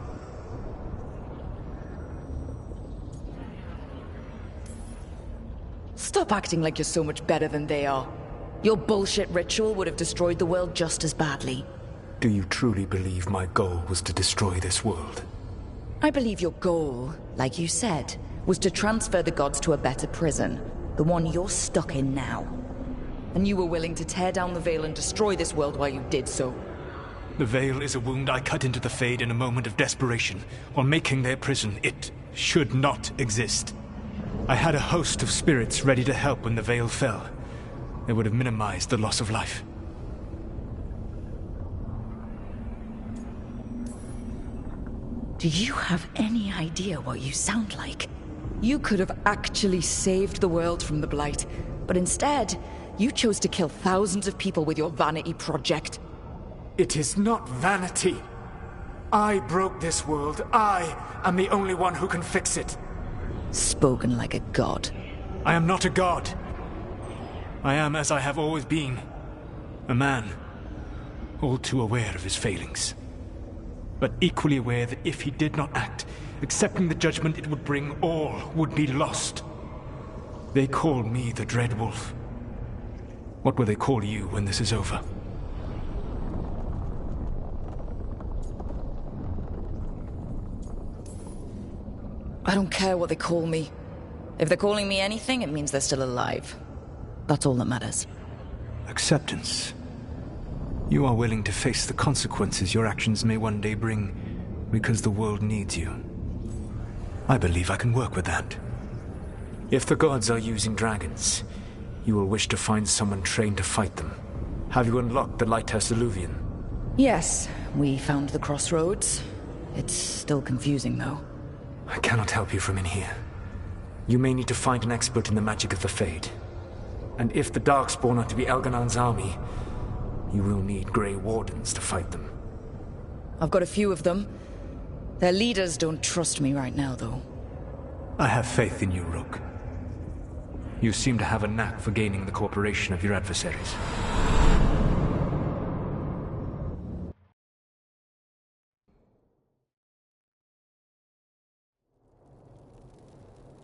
Stop acting like you're so much better than they are. Your bullshit ritual would have destroyed the world just as badly. Do you truly believe my goal was to destroy this world? I believe your goal, like you said, was to transfer the gods to a better prison. The one you're stuck in now. And you were willing to tear down the Veil and destroy this world while you did so. The Veil is a wound I cut into the Fade in a moment of desperation, while making their prison. It should not exist. I had a host of spirits ready to help when the Veil fell. They would have minimized the loss of life. Do you have any idea what you sound like? You could have actually saved the world from the Blight, but instead, you chose to kill thousands of people with your vanity project. It is not vanity. I broke this world. I am the only one who can fix it. Spoken like a god. I am not a god. I am as I have always been. A man. All too aware of his failings. But equally aware that if he did not act, accepting the judgment it would bring, all would be lost. They call me the Dread Wolf. What will they call you when this is over? I don't care what they call me. If they're calling me anything, it means they're still alive. That's all that matters. Acceptance. You are willing to face the consequences your actions may one day bring because the world needs you. I believe I can work with that. If the gods are using dragons, you will wish to find someone trained to fight them. Have you unlocked the Lighthouse Illuvian? Yes, we found the crossroads. It's still confusing, though. I cannot help you from in here. You may need to find an expert in the magic of the Fade. And if the Darkspawn are to be Elganon's army, you will need Grey Wardens to fight them. I've got a few of them. Their leaders don't trust me right now, though. I have faith in you, Rook. You seem to have a knack for gaining the cooperation of your adversaries.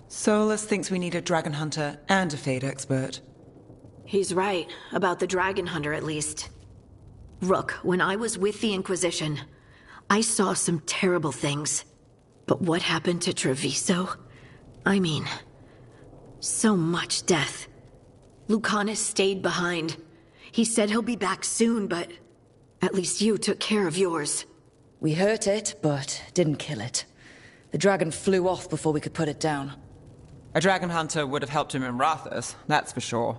Solus thinks we need a dragon hunter and a Fade expert. He's right, about the dragon hunter at least. Rook, when I was with the Inquisition, I saw some terrible things. But what happened to Treviso? I mean, so much death. Lucanus stayed behind. He said he'll be back soon, but at least you took care of yours. We hurt it, but didn't kill it. The dragon flew off before we could put it down. A dragon hunter would have helped him in Rathus, that's for sure.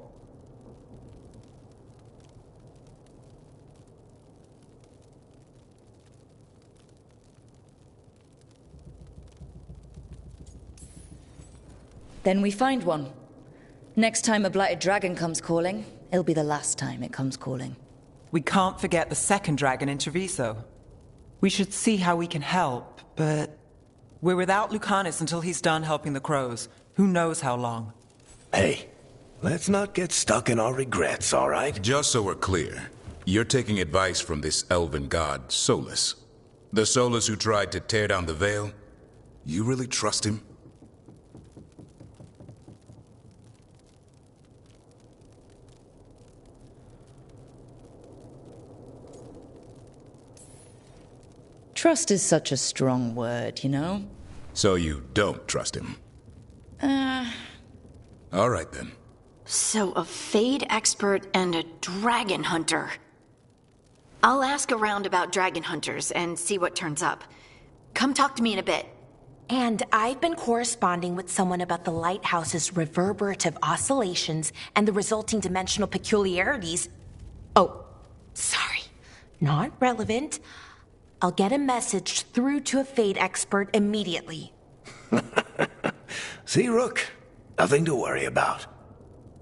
Then we find one. Next time a blighted dragon comes calling, it'll be the last time it comes calling. We can't forget the second dragon in Treviso. We should see how we can help, but we're without Lucanus until he's done helping the crows. Who knows how long? Hey, let's not get stuck in our regrets, all right? Just so we're clear, you're taking advice from this elven god, Solus. The Solus who tried to tear down the Veil? You really trust him? Trust is such a strong word, you know? So you don't trust him? All right, then. So a Fade expert and a dragon hunter. I'll ask around about dragon hunters and see what turns up. Come talk to me in a bit. And I've been corresponding with someone about the lighthouse's reverberative oscillations and the resulting dimensional peculiarities. Oh, sorry. Not relevant. I'll get a message through to a Fade expert immediately. See, Rook? Nothing to worry about.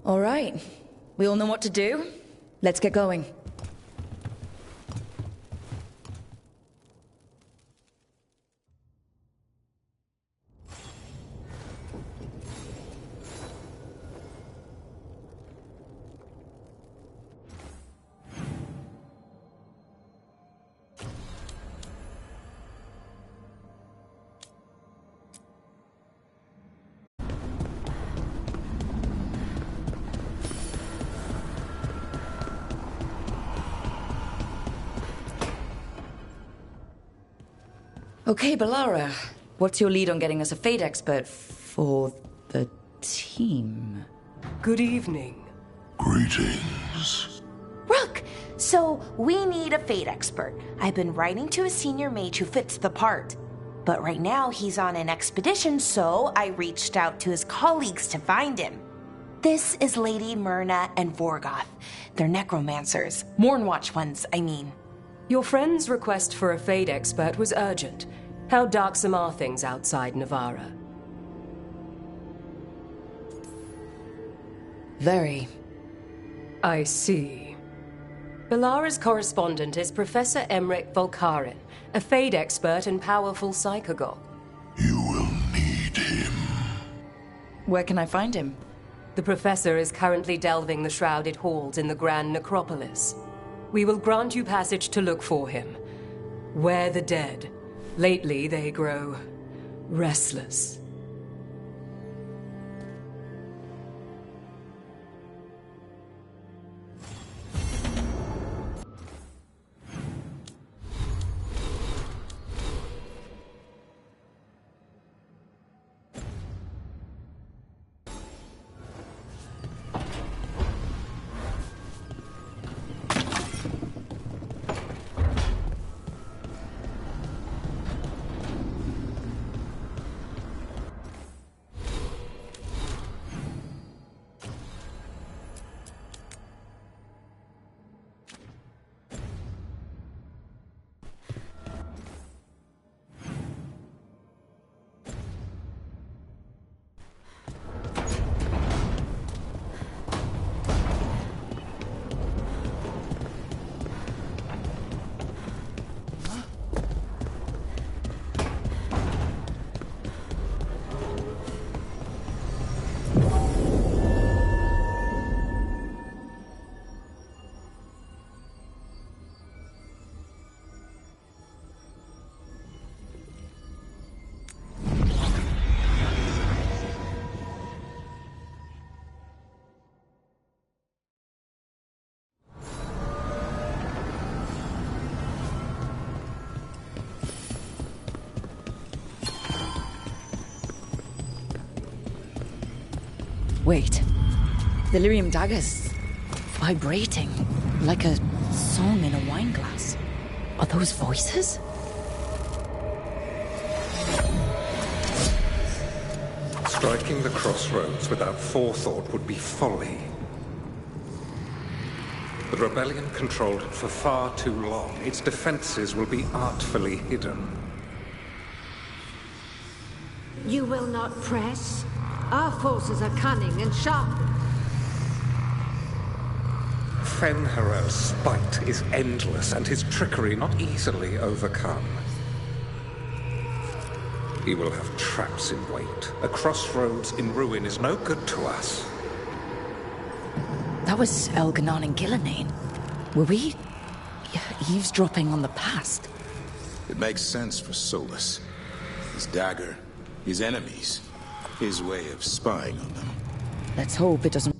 All right. We all know what to do. Let's get going. Okay, Balara. What's your lead on getting us a Fade expert for the team? Good evening. Greetings. Rook! So, we need a Fade expert. I've been writing to a senior mage who fits the part. But right now, he's on an expedition, so I reached out to his colleagues to find him. This is Lady Myrna and Vorgoth. They're necromancers. Mournwatch ones, I mean. Your friend's request for a Fade expert was urgent. How darksome are things outside Navarra? Very. I see. Balara's correspondent is Professor Emmerich Volkaren, a Fade expert and powerful psychagog. Where can I find him? The professor is currently delving the shrouded halls in the Grand Necropolis. We will grant you passage to look for him. Where the dead. Lately, they grow restless. Wait. The lyrium dagger's vibrating like a song in a wine glass. Are those voices? Striking the crossroads without forethought would be folly. The rebellion controlled it for far too long. Its defenses will be artfully hidden. You will not press? Our forces are cunning and sharp. Fenharel's spite is endless and his trickery not easily overcome. He will have traps in wait. A crossroads in ruin is no good to us. That was Elganon and Gillenane. Were we eavesdropping on the past? It makes sense for Solus. His dagger, his enemies, his way of spying on them. Let's hope it doesn't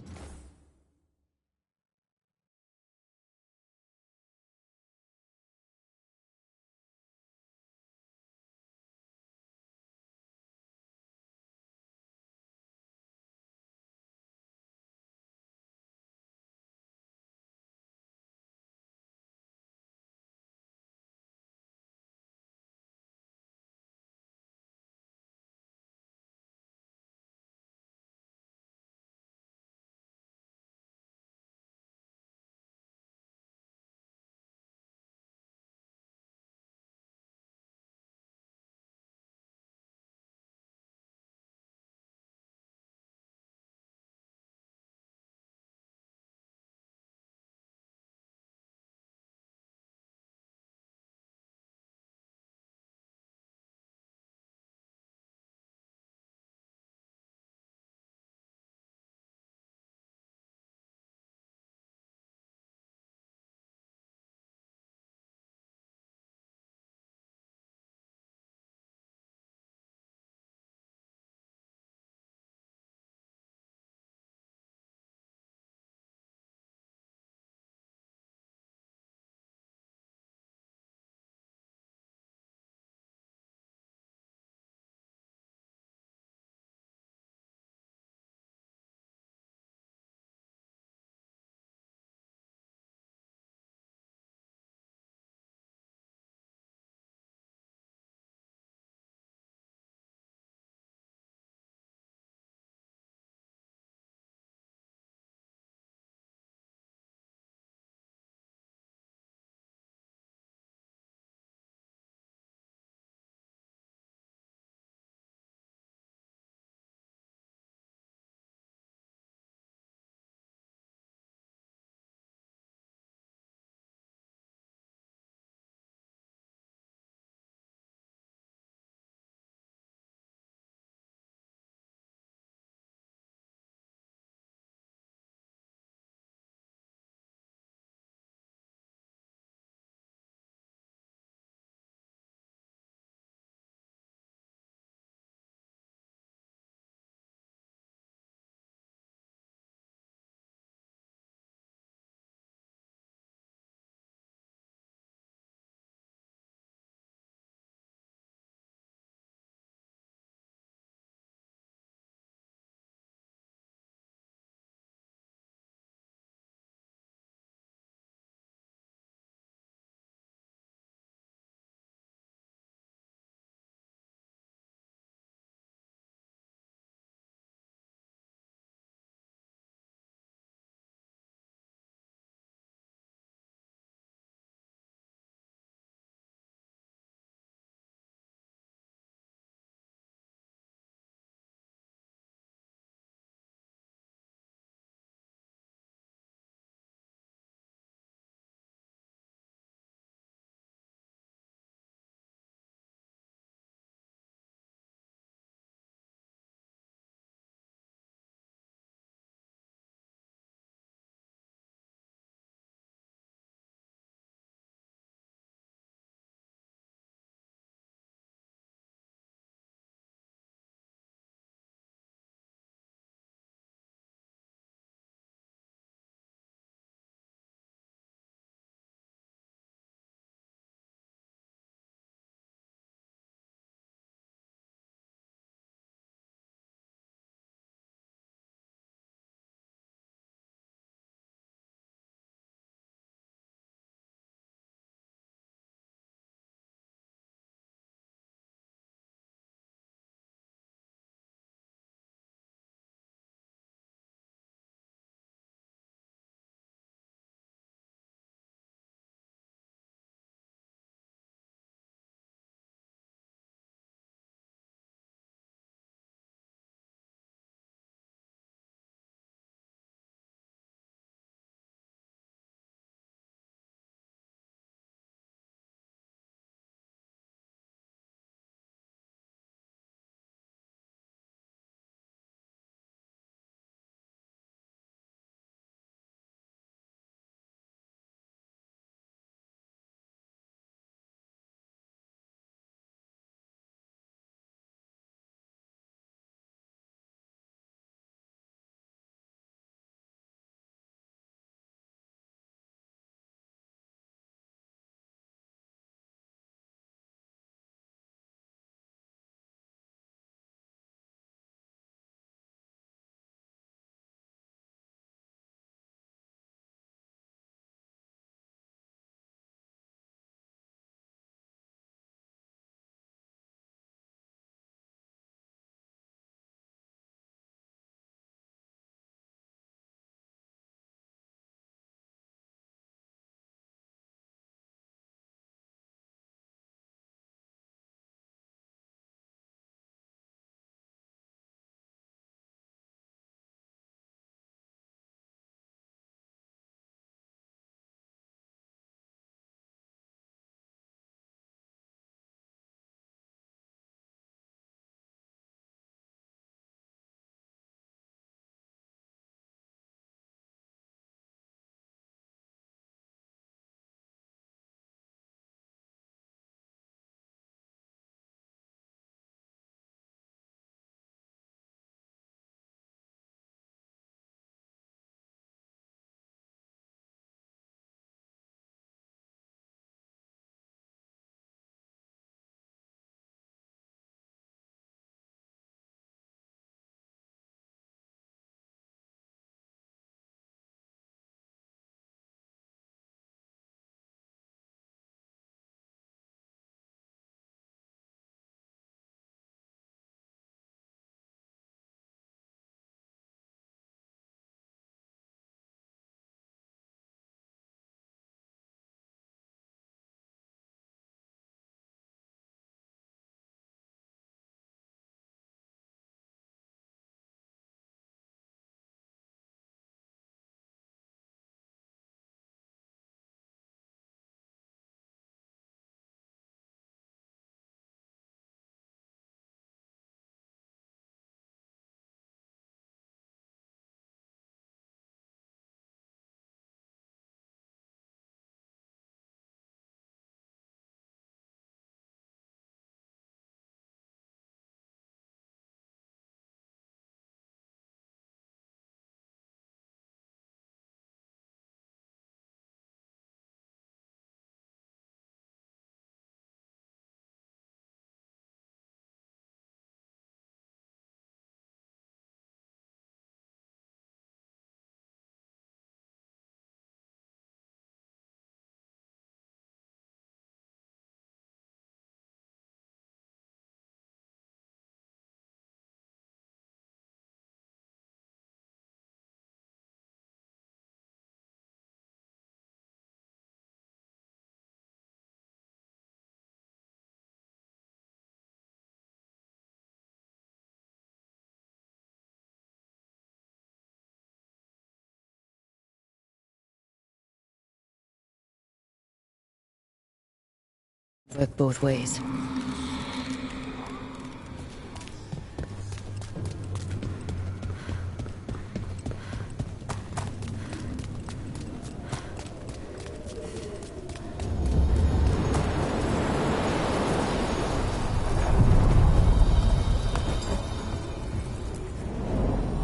Work both ways.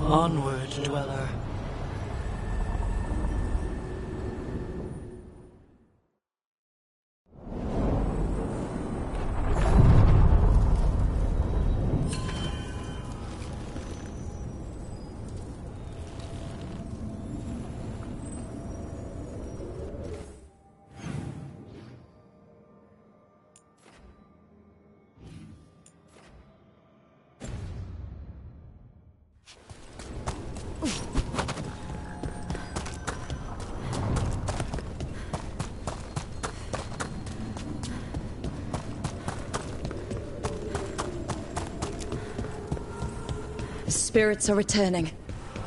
Onward, dweller. Spirits are returning.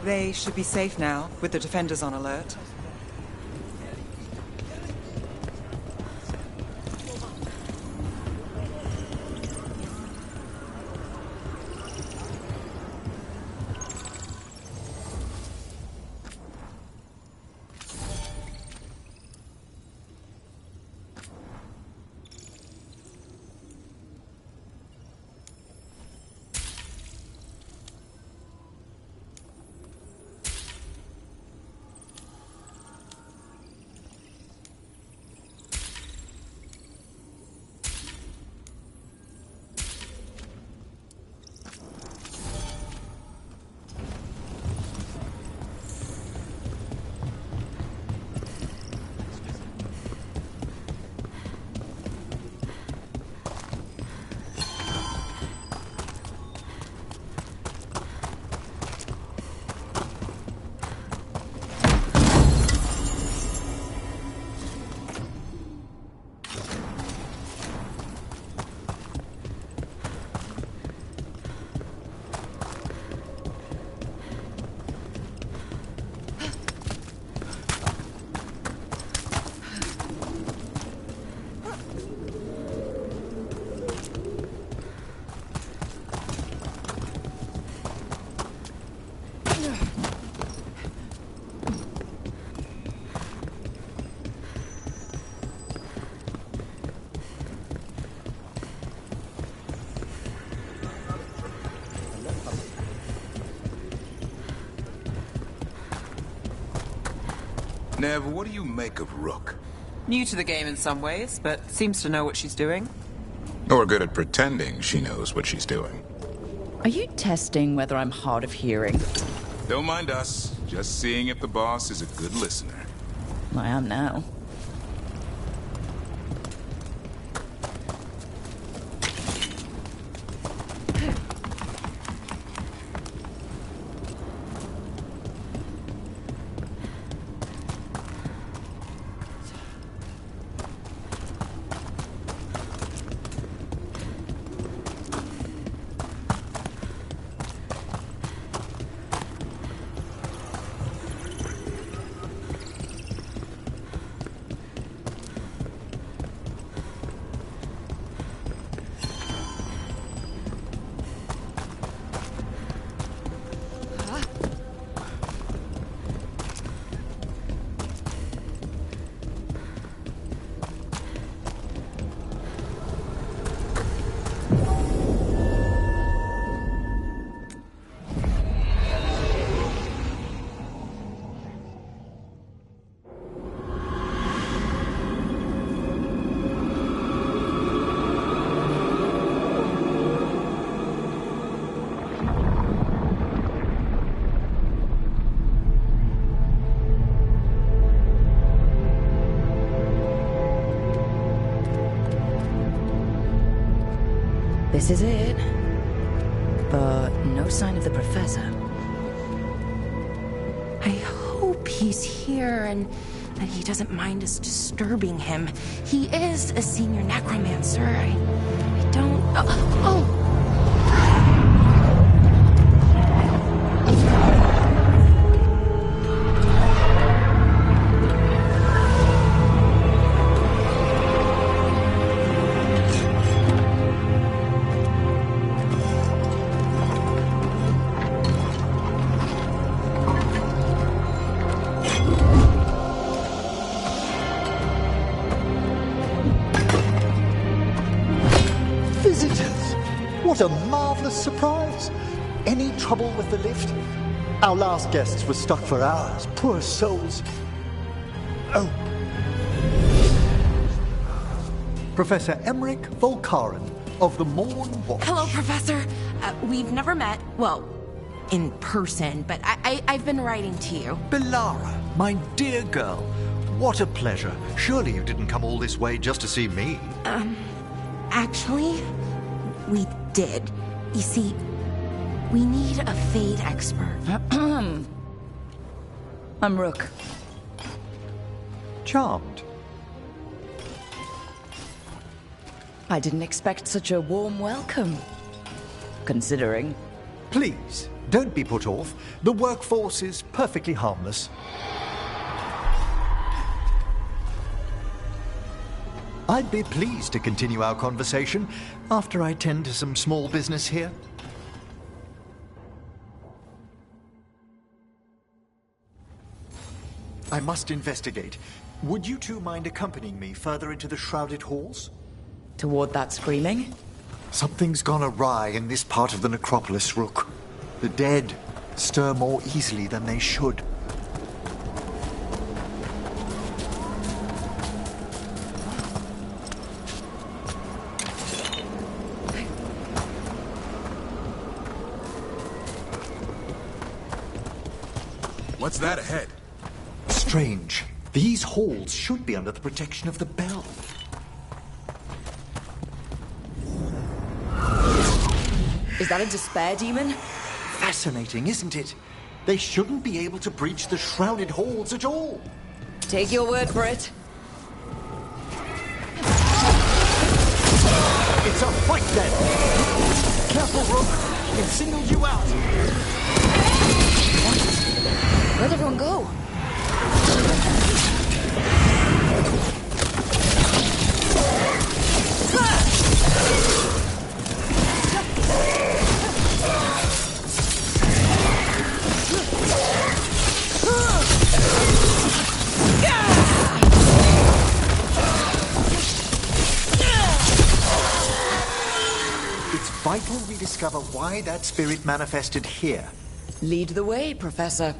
They should be safe now, with the defenders on alert. Nev, what do you make of Rook? New to the game in some ways, but seems to know what she's doing. Or good at pretending she knows what she's doing. Are you testing whether I'm hard of hearing? Don't mind us. Just seeing if the boss is a good listener. I am now. This is it. But no sign of the professor. I hope he's here and that he doesn't mind us disturbing him. He is a senior necromancer. I don't... Oh! What a marvelous surprise! Any trouble with the lift? Our last guests were stuck for hours. Poor souls. Oh. Professor Emmerich Volkaren of the Morn Watch. Hello, Professor. We've never met. Well, in person, but I've been writing to you. Belara, my dear girl. What a pleasure. Surely you didn't come all this way just to see me. Actually, we did. You see, we need a Fade expert. I'm Rook. Charmed. I didn't expect such a warm welcome. Considering. Please, don't be put off. The workforce is perfectly harmless. I'd be pleased to continue our conversation after I tend to some small business here. I must investigate. Would you two mind accompanying me further into the shrouded halls? Toward that screaming? Something's gone awry in this part of the necropolis, Rook. The dead stir more easily than they should. What's that ahead? Strange. These halls should be under the protection of the bell. Is that a despair demon? Fascinating, isn't it? They shouldn't be able to breach the shrouded halls at all. Take your word for it. It's a fight then! Careful, Rook! It singled you out! Where'd everyone go? It's vital we discover why that spirit manifested here. Lead the way, Professor.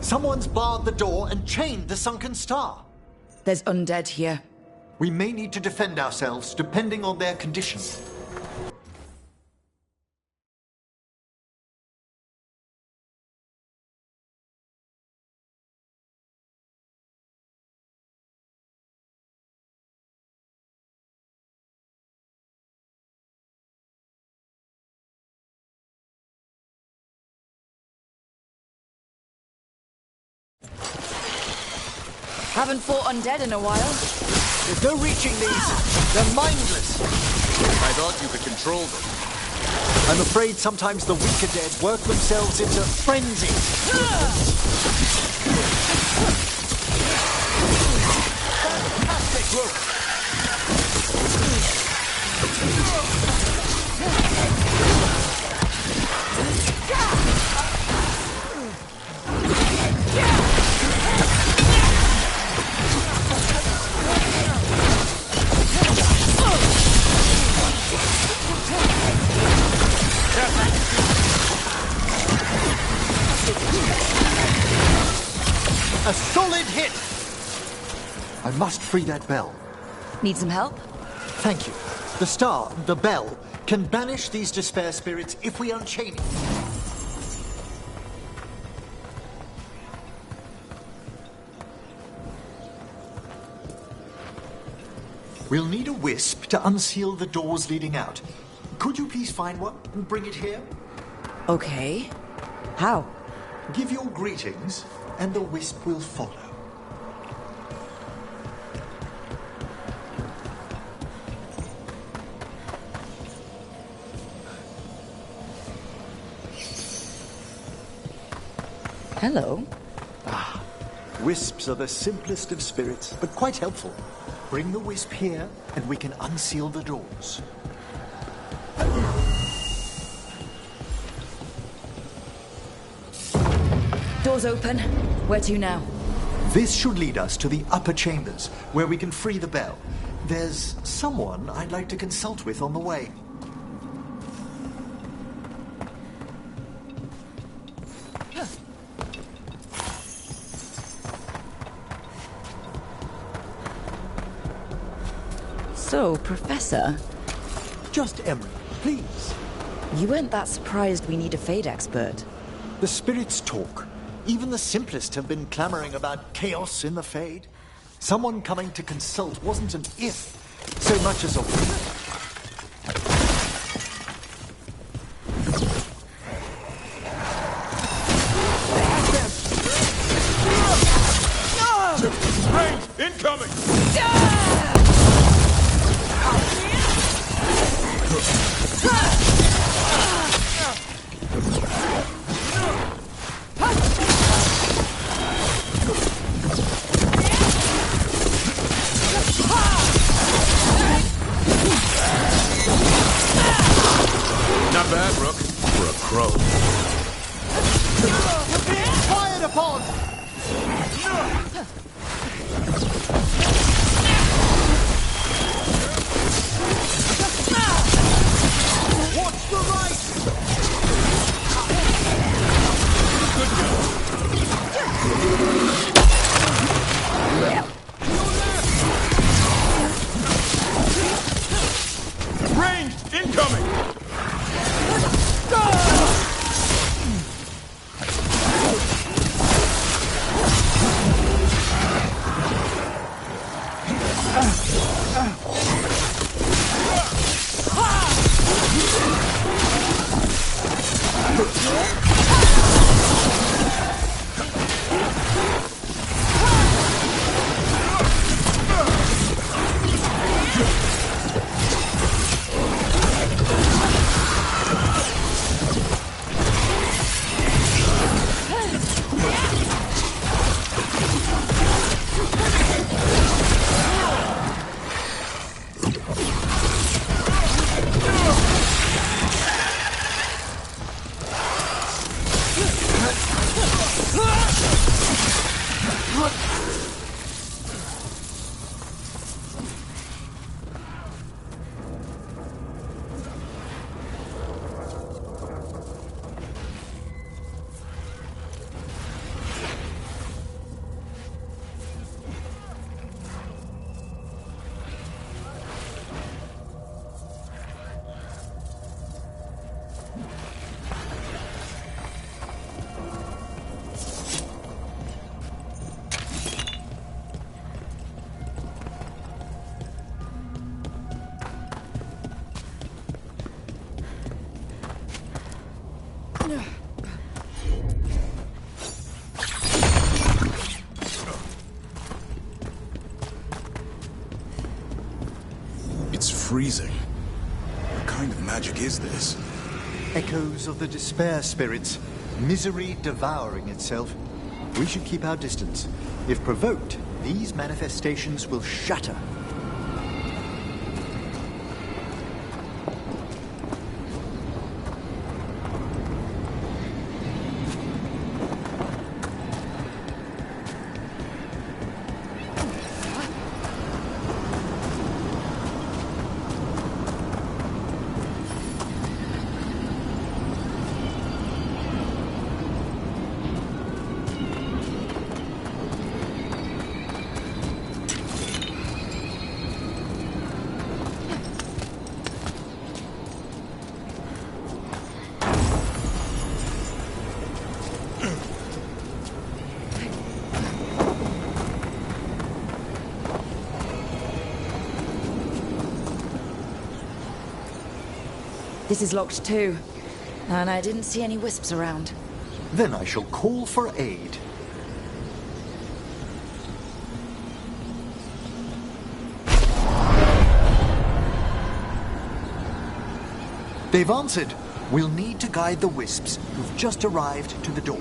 Someone's barred the door and chained the sunken star. There's undead here. We may need to defend ourselves, depending on their condition. Haven't fought undead in a while. There's no reaching these. They're mindless. I thought you could control them. I'm afraid sometimes the weaker dead work themselves into frenzy. Fantastic look. A solid hit! I must free that bell. Need some help? Thank you. The star, the bell, can banish these despair spirits if we unchain it. We'll need a wisp to unseal the doors leading out. Could you please find one and bring it here? Okay. How? Give your greetings, and the wisp will follow. Hello. Wisps are the simplest of spirits, but quite helpful. Bring the wisp here, and we can unseal the doors. Doors open. Where to now? This should lead us to the upper chambers, where we can free the bell. There's someone I'd like to consult with on the way. So, Professor? Just Emery, please. You weren't that surprised we need a Fade expert. The spirits talk. Even the simplest have been clamoring about chaos in the Fade. Someone coming to consult wasn't an if, so much as a when. Range incoming! Not bad, Rook. For a crow. We're being fired upon! Watch the right! Range incoming! freezing. What kind of magic is this? Echoes of the despair spirits, misery devouring itself. We should keep our distance. If provoked, these manifestations will shatter. This is locked too, and I didn't see any wisps around. Then I shall call for aid. They've answered. We'll need to guide the wisps who've just arrived to the door.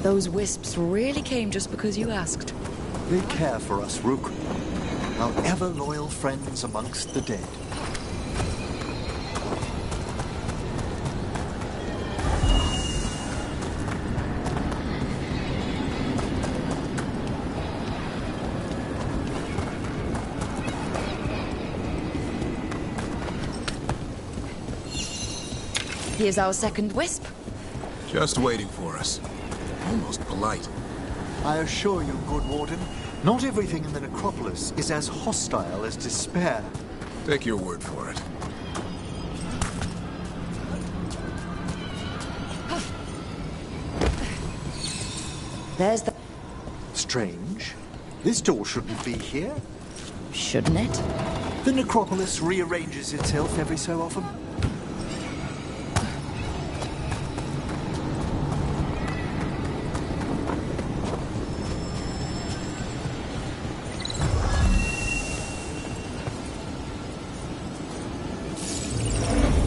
Those wisps really came just because you asked. They care for us, Rook. Our ever-loyal friends amongst the dead. Here's our second wisp. Just waiting for us. Almost polite. I assure you, good Warden, not everything in the necropolis is as hostile as despair. Take your word for it. There's the... Strange. This door shouldn't be here. Shouldn't it? The necropolis rearranges itself every so often.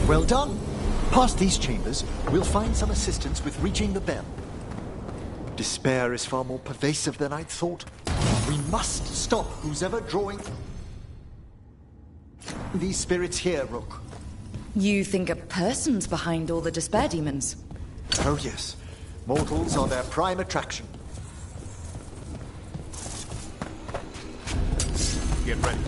Well done. Past these chambers, we'll find some assistance with reaching the bell. Despair is far more pervasive than I'd thought. We must stop who's ever drawing these spirits here, Rook. You think a person's behind all the despair demons? Oh yes. Mortals are their prime attraction. Get ready.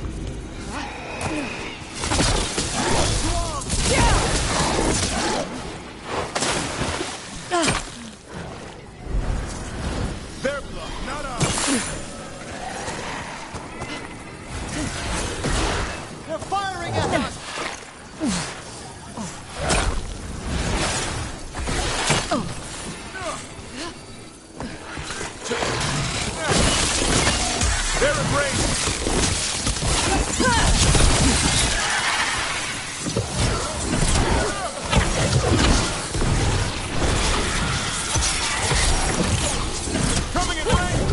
Their blood, not ours. They're firing at us! They're in range. Coming in range.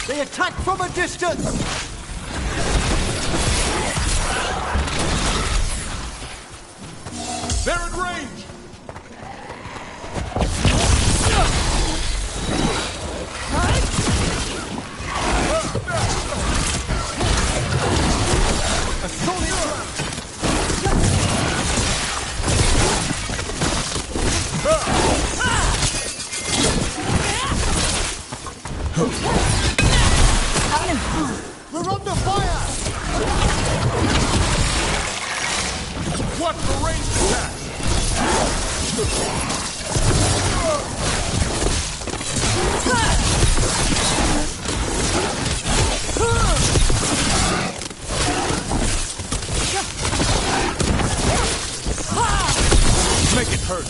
They attack from a distance! They're in range. Watch the ranged attack! Make it hurt.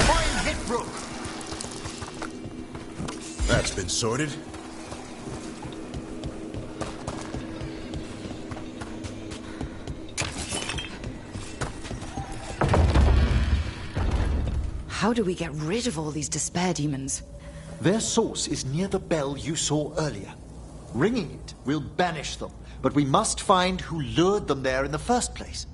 Fine hit, Rook. That's been sorted. How do we get rid of all these despair demons? Their source is near the bell you saw earlier. Ringing it will banish them, but we must find who lured them there in the first place.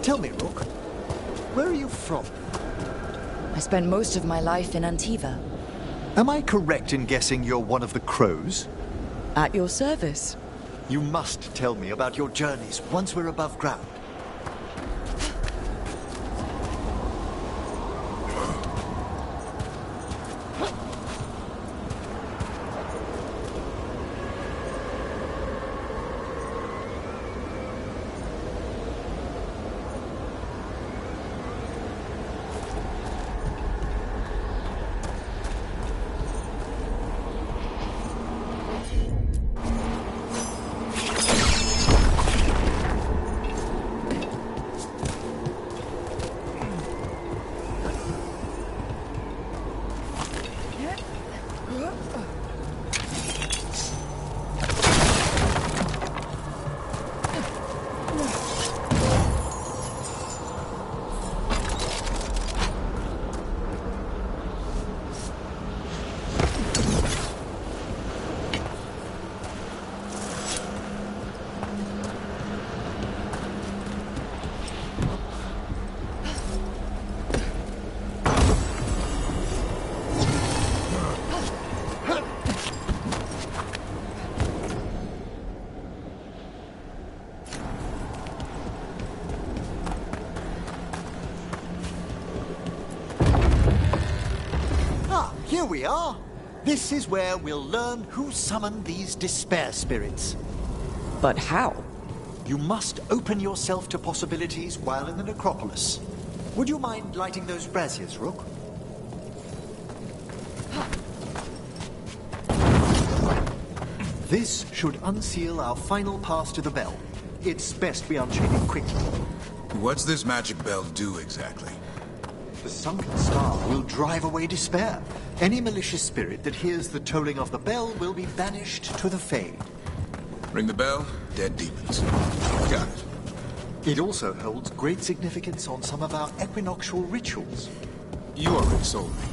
Tell me, Rook, where are you from? I spent most of my life in Antiva. Am I correct in guessing you're one of the crows? At your service. You must tell me about your journeys once we're above ground. Here we are. This is where we'll learn who summoned these despair spirits. But how? You must open yourself to possibilities while in the necropolis. Would you mind lighting those braziers, Rook? This should unseal our final path to the bell. It's best we unchain it quickly. What's this magic bell do exactly? The sunken star will drive away despair. Any malicious spirit that hears the tolling of the bell will be banished to the Fade. Ring the bell, dead demons. Got it. It also holds great significance on some of our equinoctial rituals. You already sold me.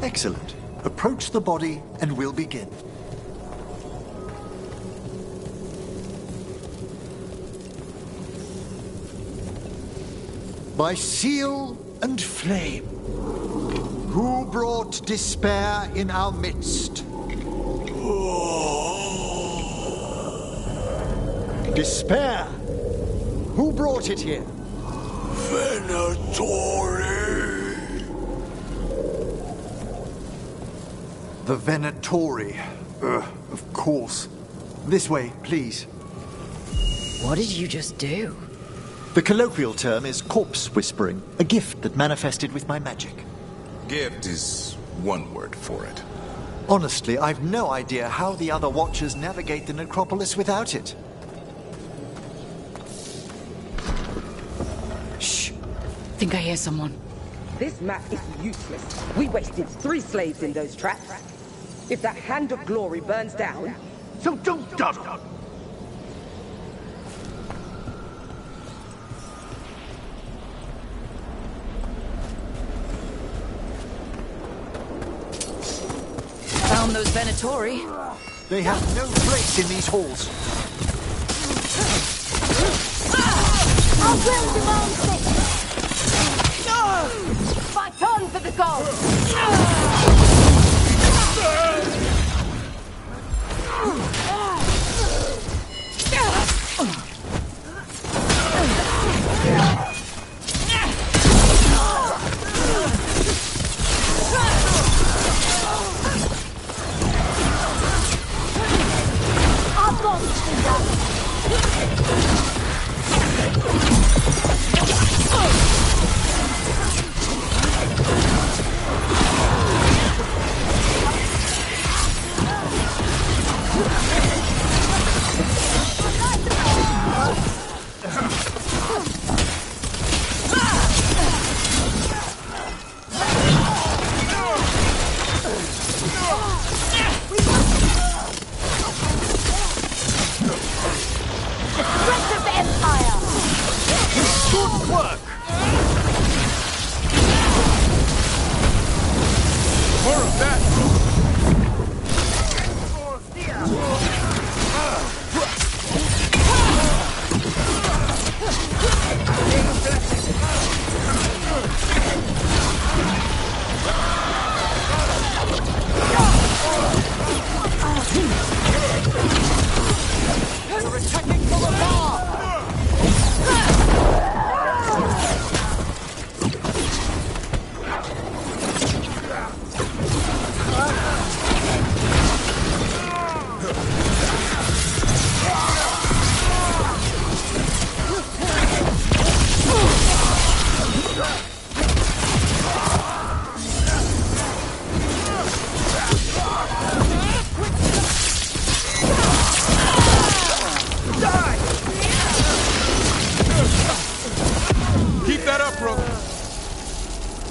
Excellent. Approach the body and we'll begin. By seal and flame, who brought despair in our midst? Despair! Who brought it here? Venatori! The Venatori. Of course. This way, please. What did you just do? The colloquial term is corpse whispering, a gift that manifested with my magic. Gift is one word for it. Honestly, I've no idea how the other Watchers navigate the necropolis without it. Shh. Think I hear someone. This map is useless. We wasted 3 slaves in those traps. If that Hand of Glory burns down... So don't dawdle! Found those Venatori. They have no place in these halls. I'll build them on fight on for the gods!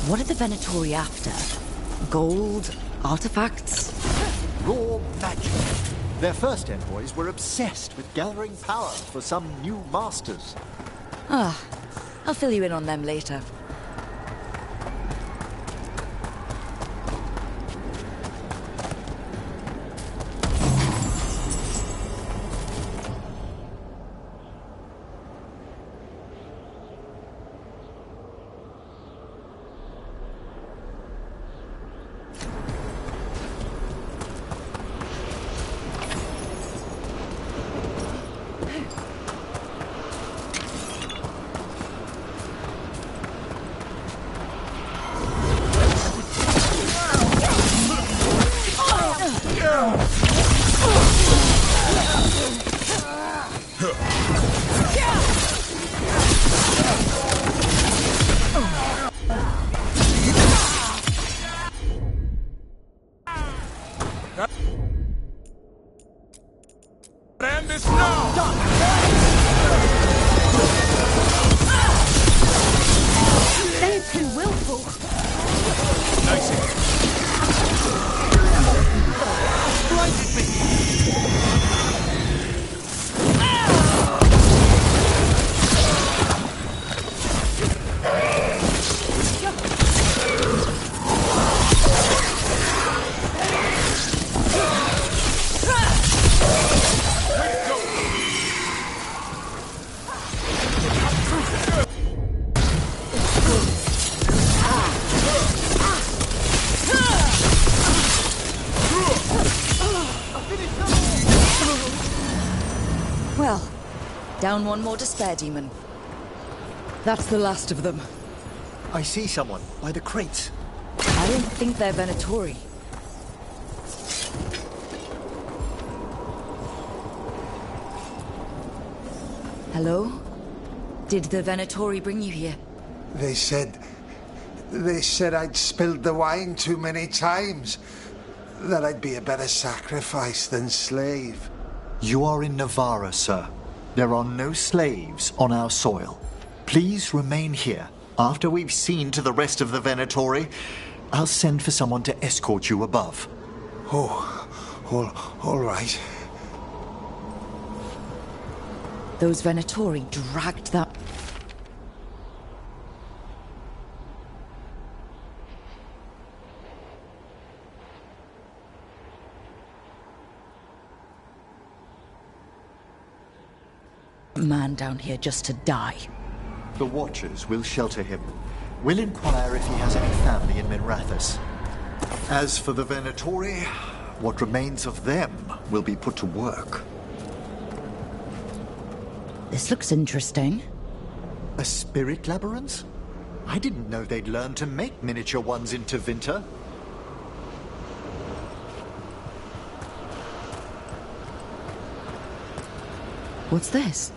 What are the Venatori after? Gold? Artifacts? Raw magic. Their first envoys were obsessed with gathering power for some new masters. Ah, I'll fill you in on them later. End this now! They're too willful. Blinded me! Well, down one more despair demon. That's the last of them. I see someone by the crates. I don't think they're Venatori. Hello? Did the Venatori bring you here? They said They said I'd spilled the wine too many times. That I'd be a better sacrifice than slave. You are in Navarra, sir. There are no slaves on our soil. Please remain here. After we've seen to the rest of the Venatori, I'll send for someone to escort you above. All right. Those Venatori dragged that... man down here just to die. The Watchers will shelter him. We'll inquire if he has any family in Minrathous. As for the Venatori, what remains of them will be put to work. This looks interesting. A spirit labyrinth? I didn't know they'd learn to make miniature ones in Tevinter. What's this?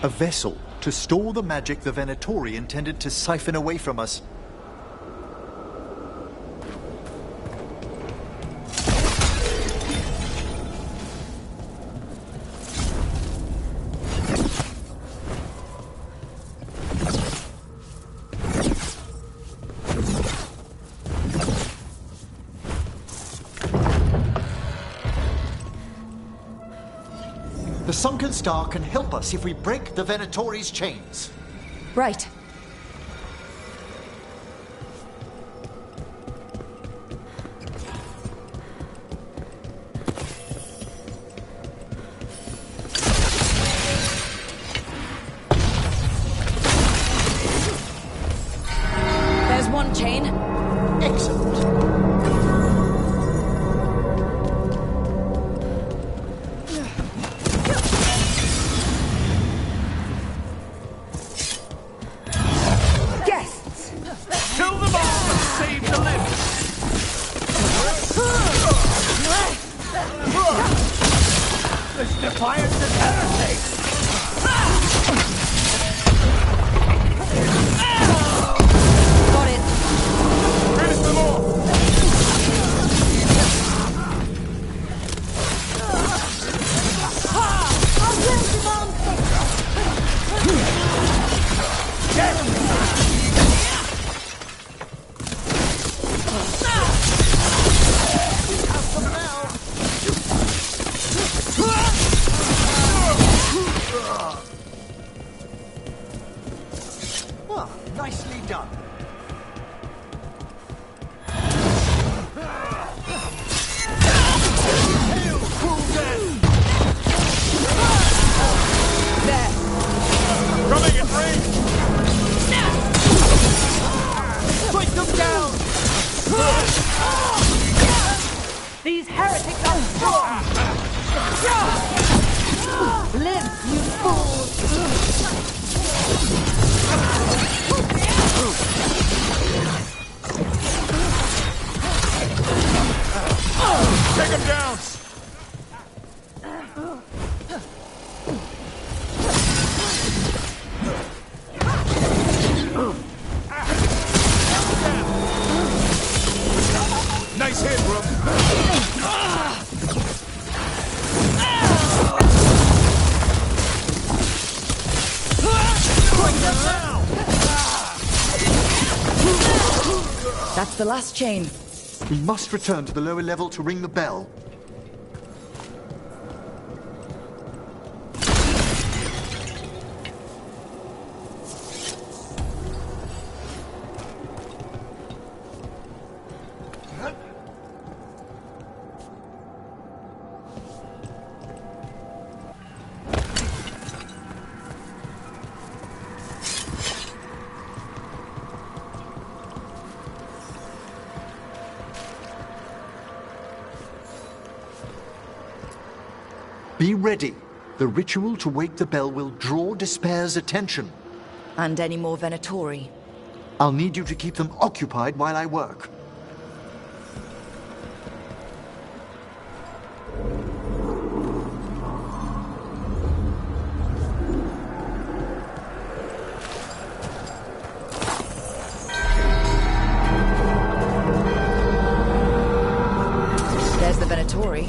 A vessel to store the magic the Venatori intended to siphon away from us. The sunken star can help us if we break the Venatori's chains. Right. There's one chain. Excellent. Nicely done. Coming in range! Take them down! These heretics are strong! Live, you fools! Take him down! Nice hit, bro. That's the last chain. We must return to the lower level to ring the bell. Be ready. The ritual to wake the bell will draw Despair's attention. And any more Venatori. I'll need you to keep them occupied while I work. Venatori.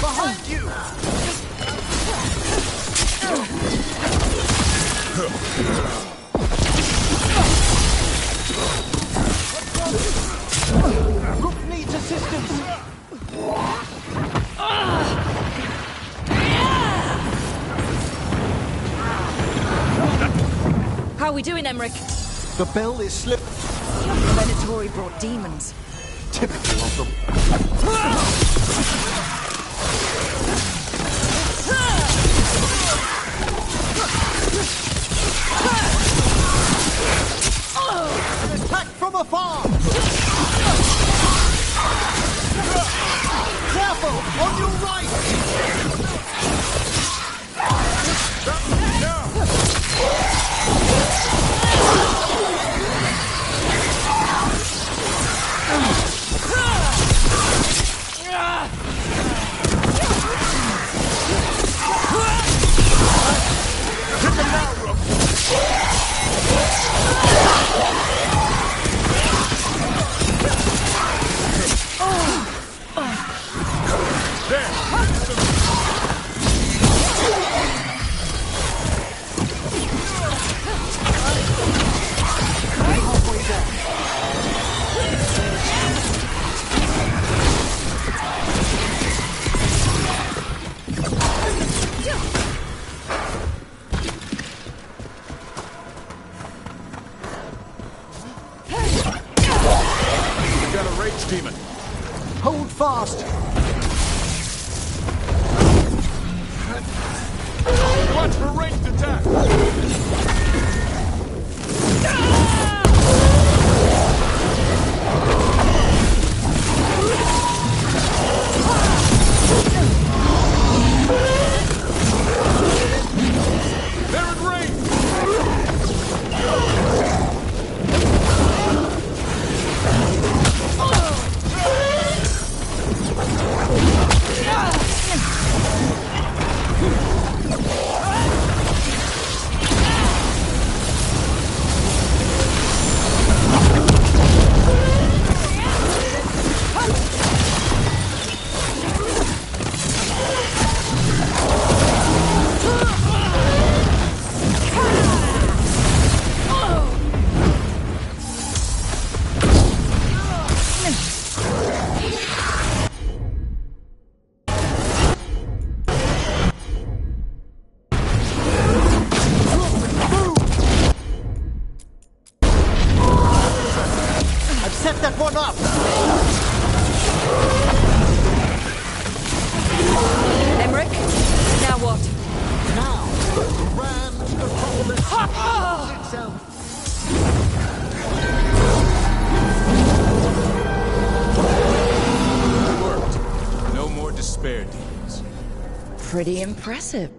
Behind you! Rook needs assistance! How are we doing, Emmerich? The bell is slipping. The Venatori brought demons. Typical of them. An attack from afar! Careful! On your right! Demon. Hold fast! Watch for ranged attack! They're in range! Set that one up! Emmerich, now what? Now, the Grand Necropolis itself! It worked. No more despair demons. Pretty impressive.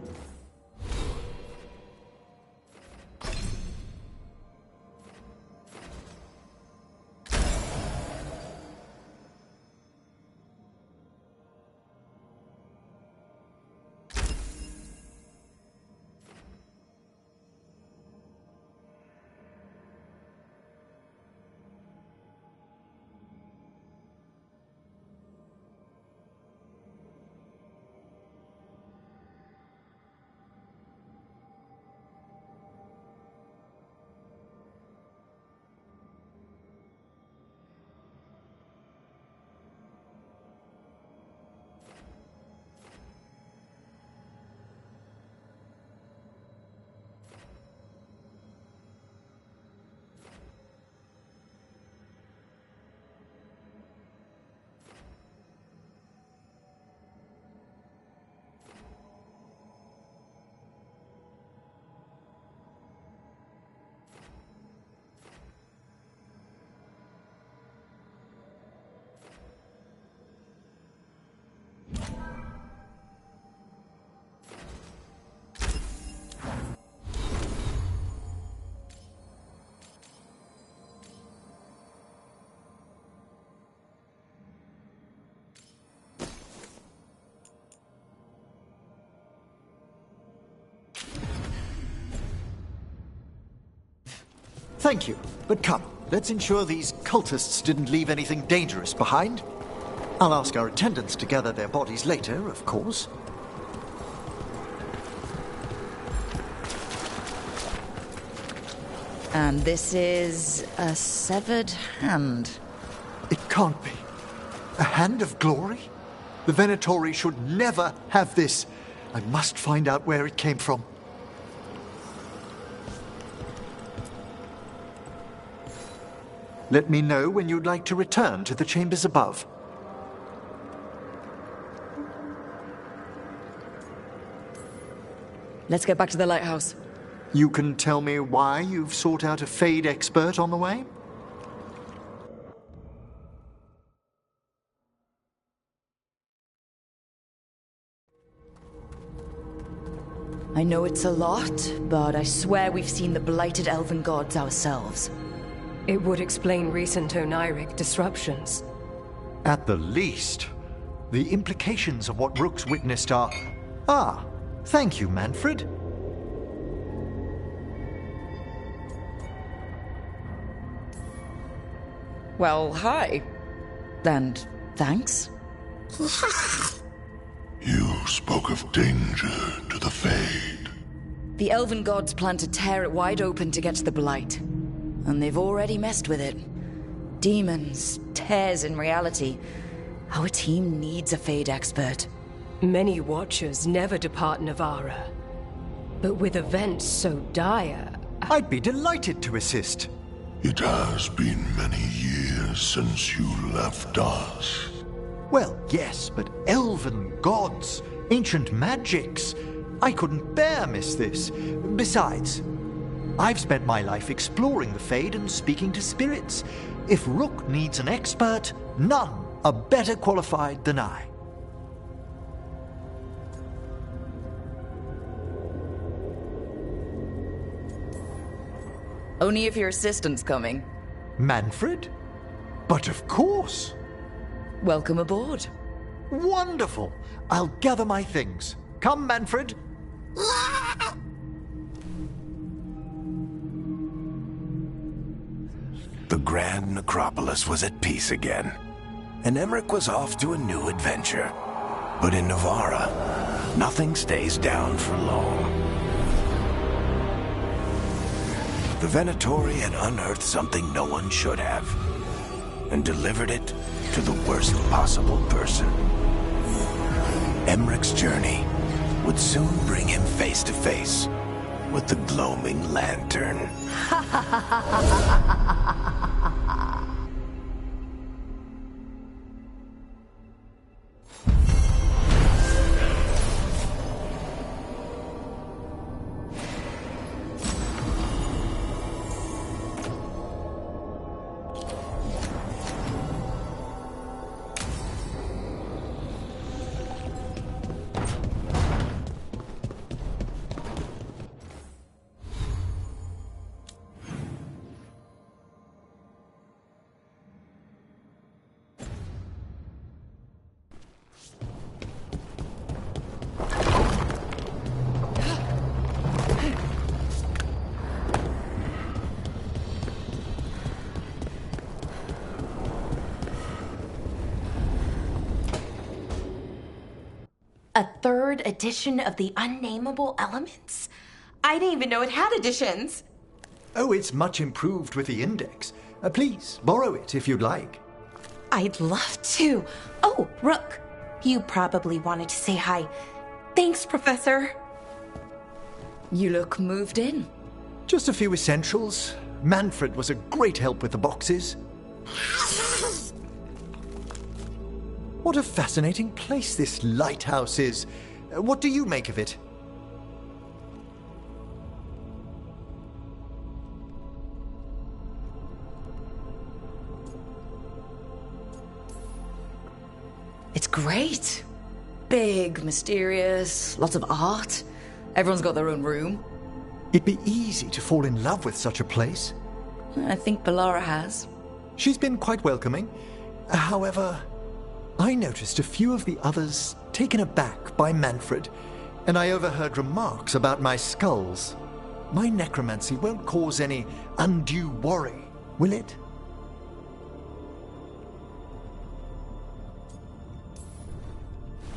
Thank you, but come, let's ensure these cultists didn't leave anything dangerous behind. I'll ask our attendants to gather their bodies later, of course. And this is a severed hand. It can't be. A hand of glory? The Venatori should never have this. I must find out where it came from. Let me know when you'd like to return to the chambers above. Let's get back to the lighthouse. You can tell me why you've sought out a Fade expert on the way? I know it's a lot, but I swear we've seen the blighted elven gods ourselves. It would explain recent Oniric disruptions. At the least. The implications of what Rook's witnessed are... Ah, thank you, Manfred. Well, hi. And thanks. You spoke of danger to the Fade. The elven gods plan to tear it wide open to get to the blight. And they've already messed with it. Demons, tears in reality. Our team needs a Fade expert. Many Watchers never depart Navara. But with events so dire... I'd be delighted to assist. It has been many years since you left us. Well, yes, but elven gods, ancient magics. I couldn't bear miss this. Besides, I've spent my life exploring the Fade and speaking to spirits. If Rook needs an expert, none are better qualified than I. Only if your assistant's coming. Manfred? But of course. Welcome aboard. Wonderful. I'll gather my things. Come, Manfred. The Grand Necropolis was at peace again, and Emmerich was off to a new adventure. But in Navara, nothing stays down for long. The Venatori had unearthed something no one should have, and delivered it to the worst possible person. Emmerich's journey would soon bring him face to face with the gloaming lantern. A third edition of the Unnameable Elements? I didn't even know it had editions. Oh, it's much improved with the index. Please, borrow it if you'd like. I'd love to. Oh, Rook, you probably wanted to say hi. Thanks, Professor. You look moved in. Just a few essentials. Manfred was a great help with the boxes. What a fascinating place this lighthouse is. What do you make of it? It's great. Big, mysterious, lots of art. Everyone's got their own room. It'd be easy to fall in love with such a place. I think Bellara has. She's been quite welcoming. However, I noticed a few of the others taken aback by Manfred, and I overheard remarks about my skulls. My necromancy won't cause any undue worry, will it?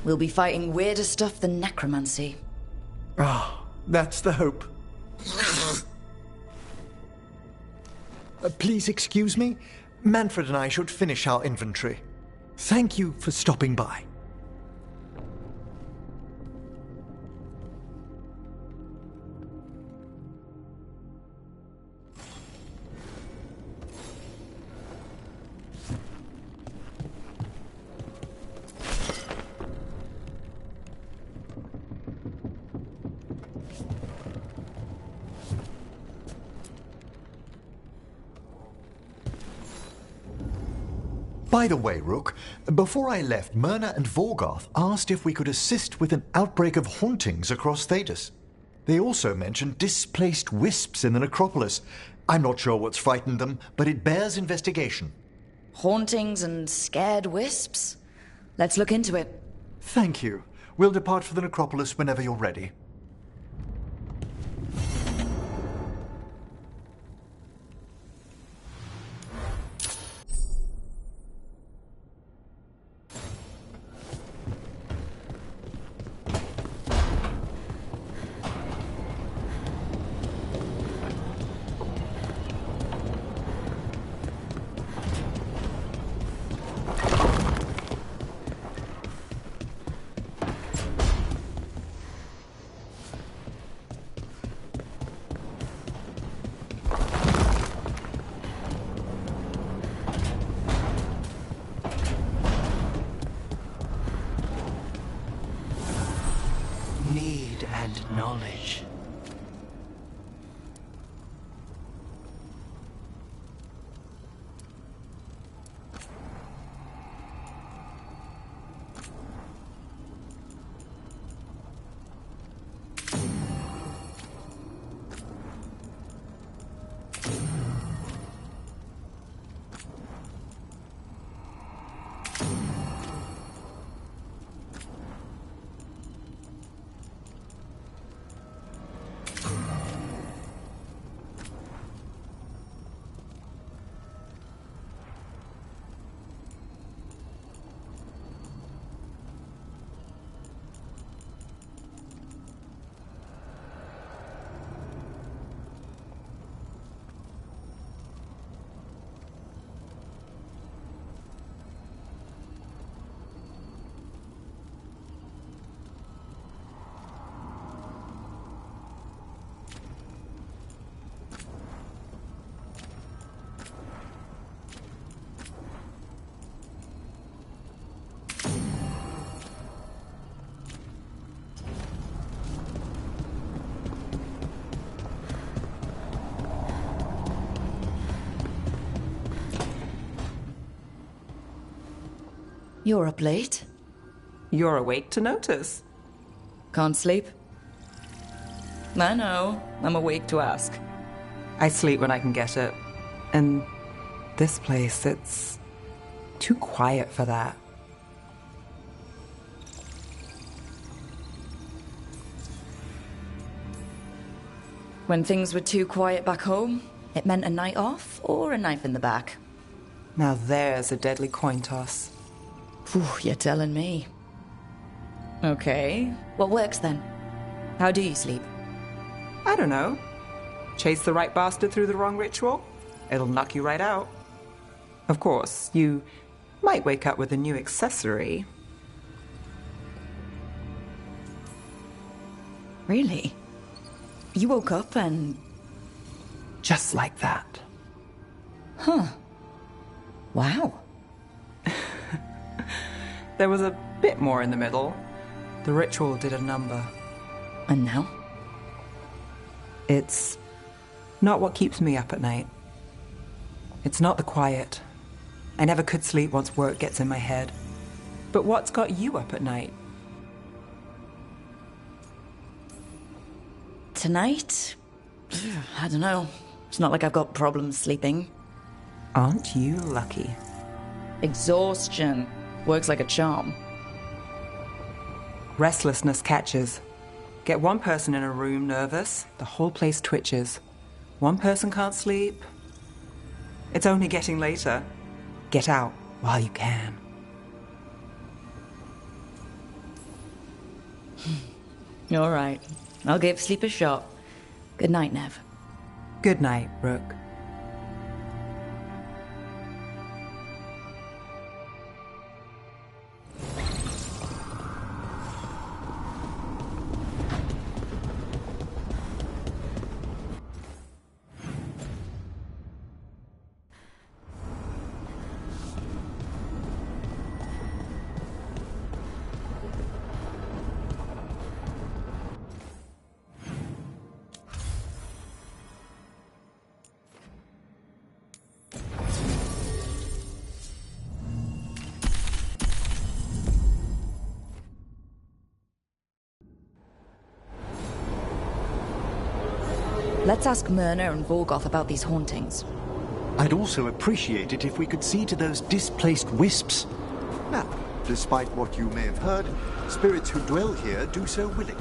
We'll be fighting weirder stuff than necromancy. Ah, that's the hope. Please excuse me. Manfred and I should finish our inventory. Thank you for stopping by. By the way, Rook, before I left, Myrna and Veilguard asked if we could assist with an outbreak of hauntings across Thedas. They also mentioned displaced wisps in the necropolis. I'm not sure what's frightened them, but it bears investigation. Hauntings and scared wisps? Let's look into it. Thank you. We'll depart for the necropolis whenever you're ready. Need and knowledge. You're up late. You're awake to notice. Can't sleep? I know. I'm awake to ask. I sleep when I can get it. And this place, it's too quiet for that. When things were too quiet back home, it meant a night off or a knife in the back. Now there's a deadly coin toss. Phew, you're telling me. Okay, what works then? How do you sleep? I don't know. Chase the right bastard through the wrong ritual? It'll knock you right out. Of course, you might wake up with a new accessory. Really? You woke up and... Just like that. Huh. Wow. There was a bit more in the middle. The ritual did a number. And now? It's not what keeps me up at night. It's not the quiet. I never could sleep once work gets in my head. But what's got you up at night? Tonight? I don't know. It's not like I've got problems sleeping. Aren't you lucky? Exhaustion. Works like a charm. Restlessness catches. Get one person in a room nervous, the whole place twitches. One person can't sleep. It's only getting later. Get out while you can. All right. I'll give sleep a shot. Good night, Nev. Good night, Rook. Let's ask Myrna and Volgoth about these hauntings. I'd also appreciate it if we could see to those displaced wisps. Now, despite what you may have heard, spirits who dwell here do so willingly.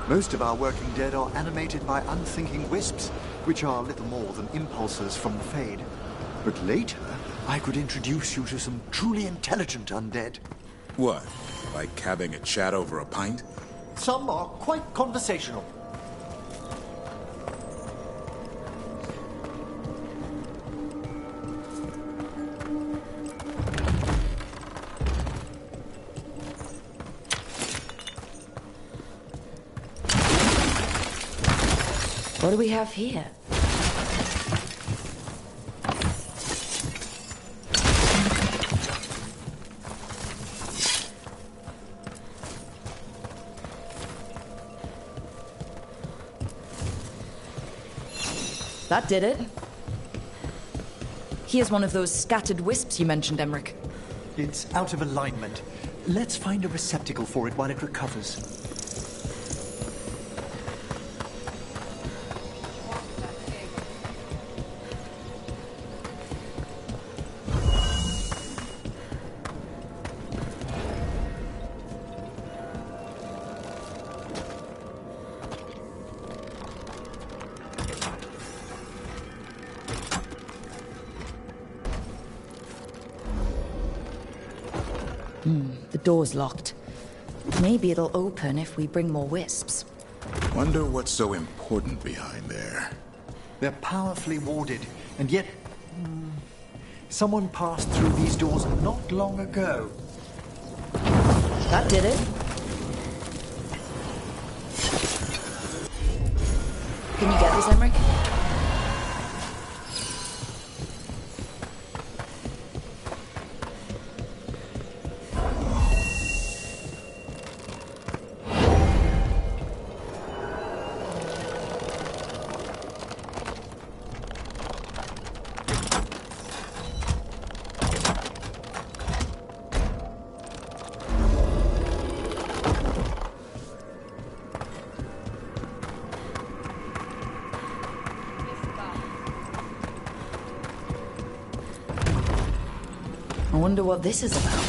Most of our working dead are animated by unthinking wisps, which are little more than impulses from the Fade. But later, I could introduce you to some truly intelligent undead. What? Like having a chat over a pint? Some are quite conversational. What do we have here? That did it. Here's one of those scattered wisps you mentioned, Emmerich. It's out of alignment. Let's find a receptacle for it while it recovers. The door's locked. Maybe it'll open if we bring more wisps. Wonder what's so important behind there. They're powerfully warded, and yet... someone passed through these doors not long ago. That did it. Can you get this, Emmerich? I wonder what this is about.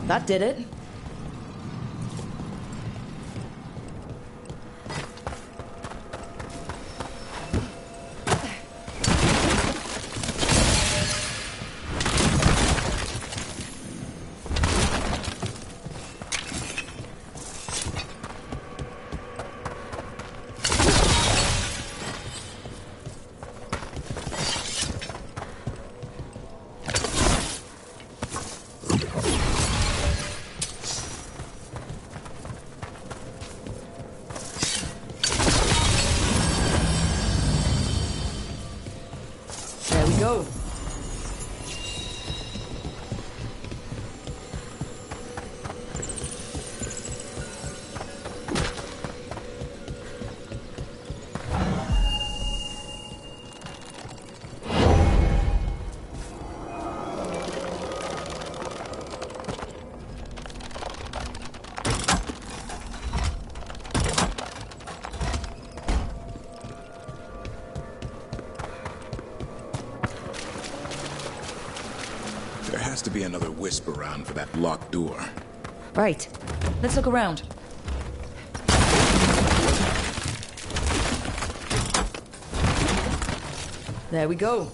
That did it. be another wisp around for that locked door. Right. Let's look around. There we go.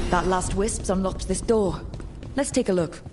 That last wisp's unlocked this door. Let's take a look.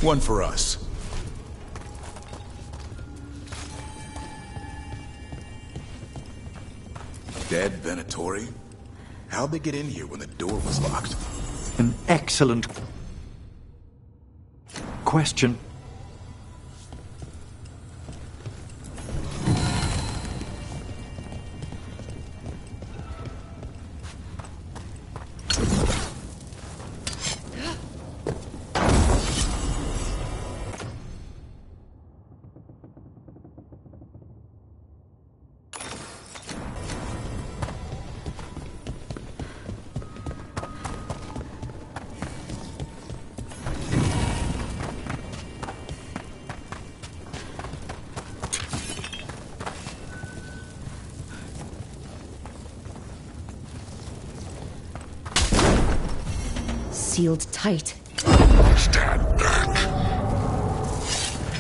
One for us. Dead Venatori? How'd they get in here when the door was locked? An excellent question. Sealed tight. Stand back.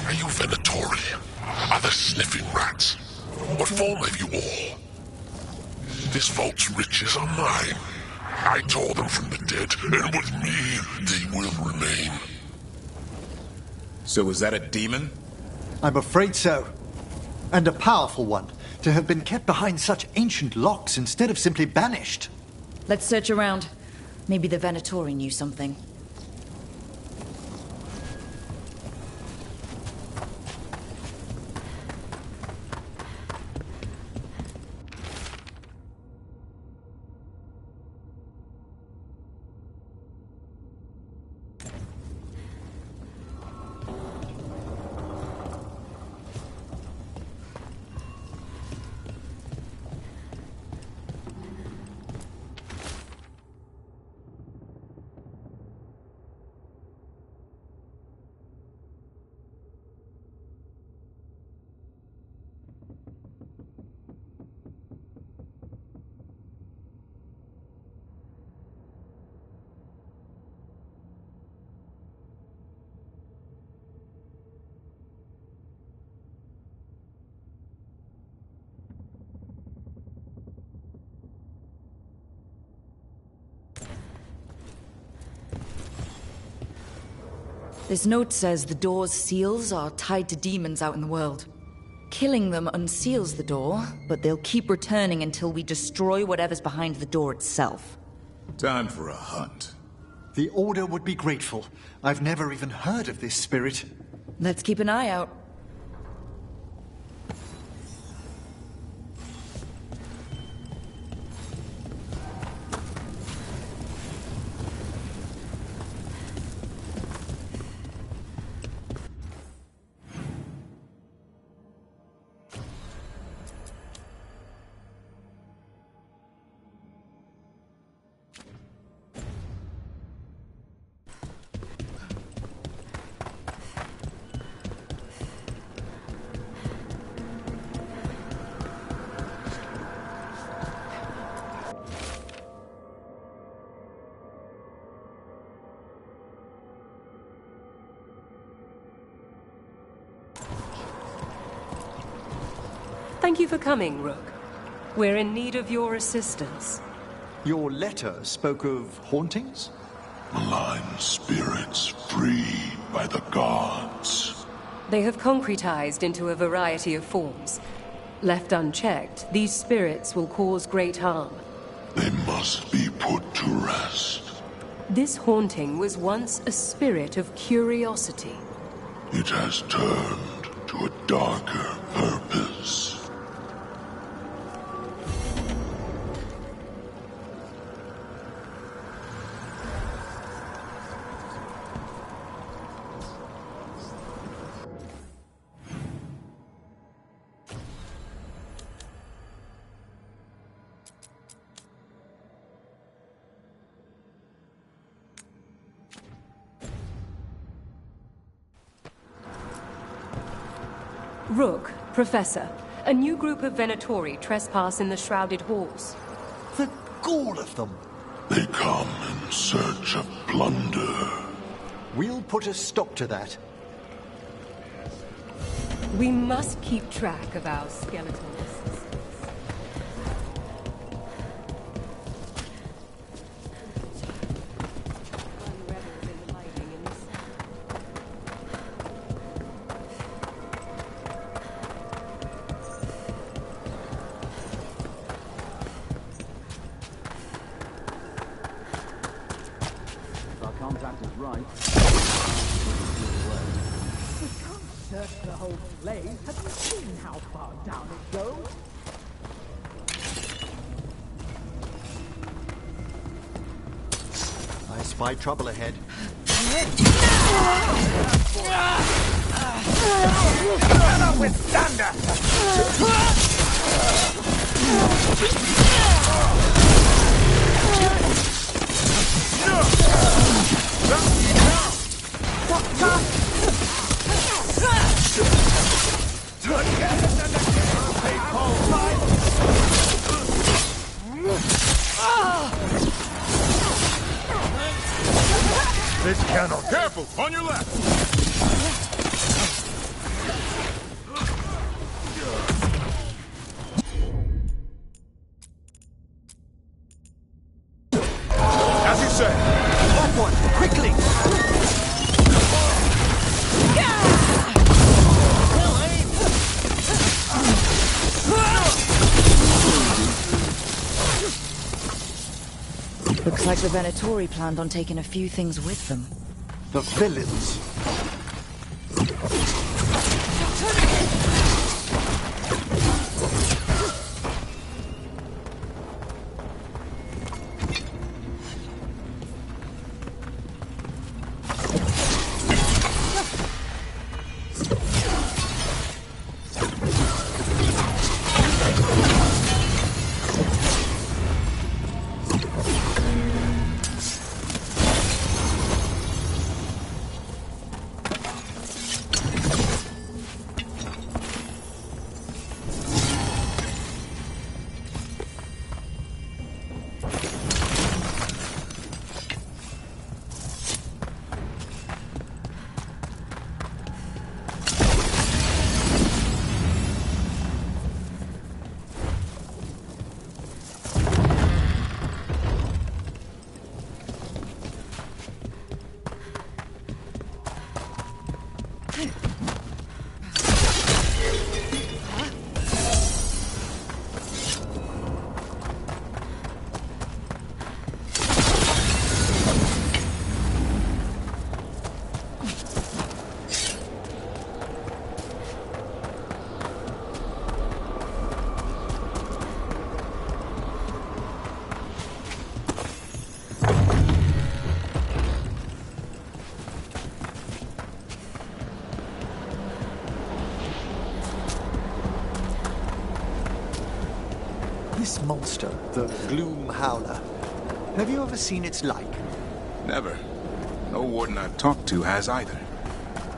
Are you Venatori? Are the sniffing rats? What form have you all? This vault's riches are mine. I tore them from the dead, and with me, they will remain. So is that a demon? I'm afraid so. And a powerful one, to have been kept behind such ancient locks instead of simply banished. Let's search around. Maybe the Venatori knew something. This note says the door's seals are tied to demons out in the world. Killing them unseals the door, but they'll keep returning until we destroy whatever's behind the door itself. Time for a hunt. The Order would be grateful. I've never even heard of this spirit. Let's keep an eye out. Thank you for coming, Rook. We're in need of your assistance. Your letter spoke of hauntings? Malign spirits freed by the gods. They have concretized into a variety of forms. Left unchecked, these spirits will cause great harm. They must be put to rest. This haunting was once a spirit of curiosity. It has turned to a darker purpose. Rook, Professor, a new group of Venatori trespass in the shrouded halls. The gall of them! They come in search of plunder. We'll put a stop to that. We must keep track of our skeletal assistants. hurt the whole place. Have you seen how far down it goes? I spy trouble ahead. Cannot withstand us! This cannot. Careful! On your left! As you say. That one! Quickly! Looks like the Venatori planned on taking a few things with them. The villains. This monster, the Gloom Howler, have you ever seen its like? Never. No warden I've talked to has either.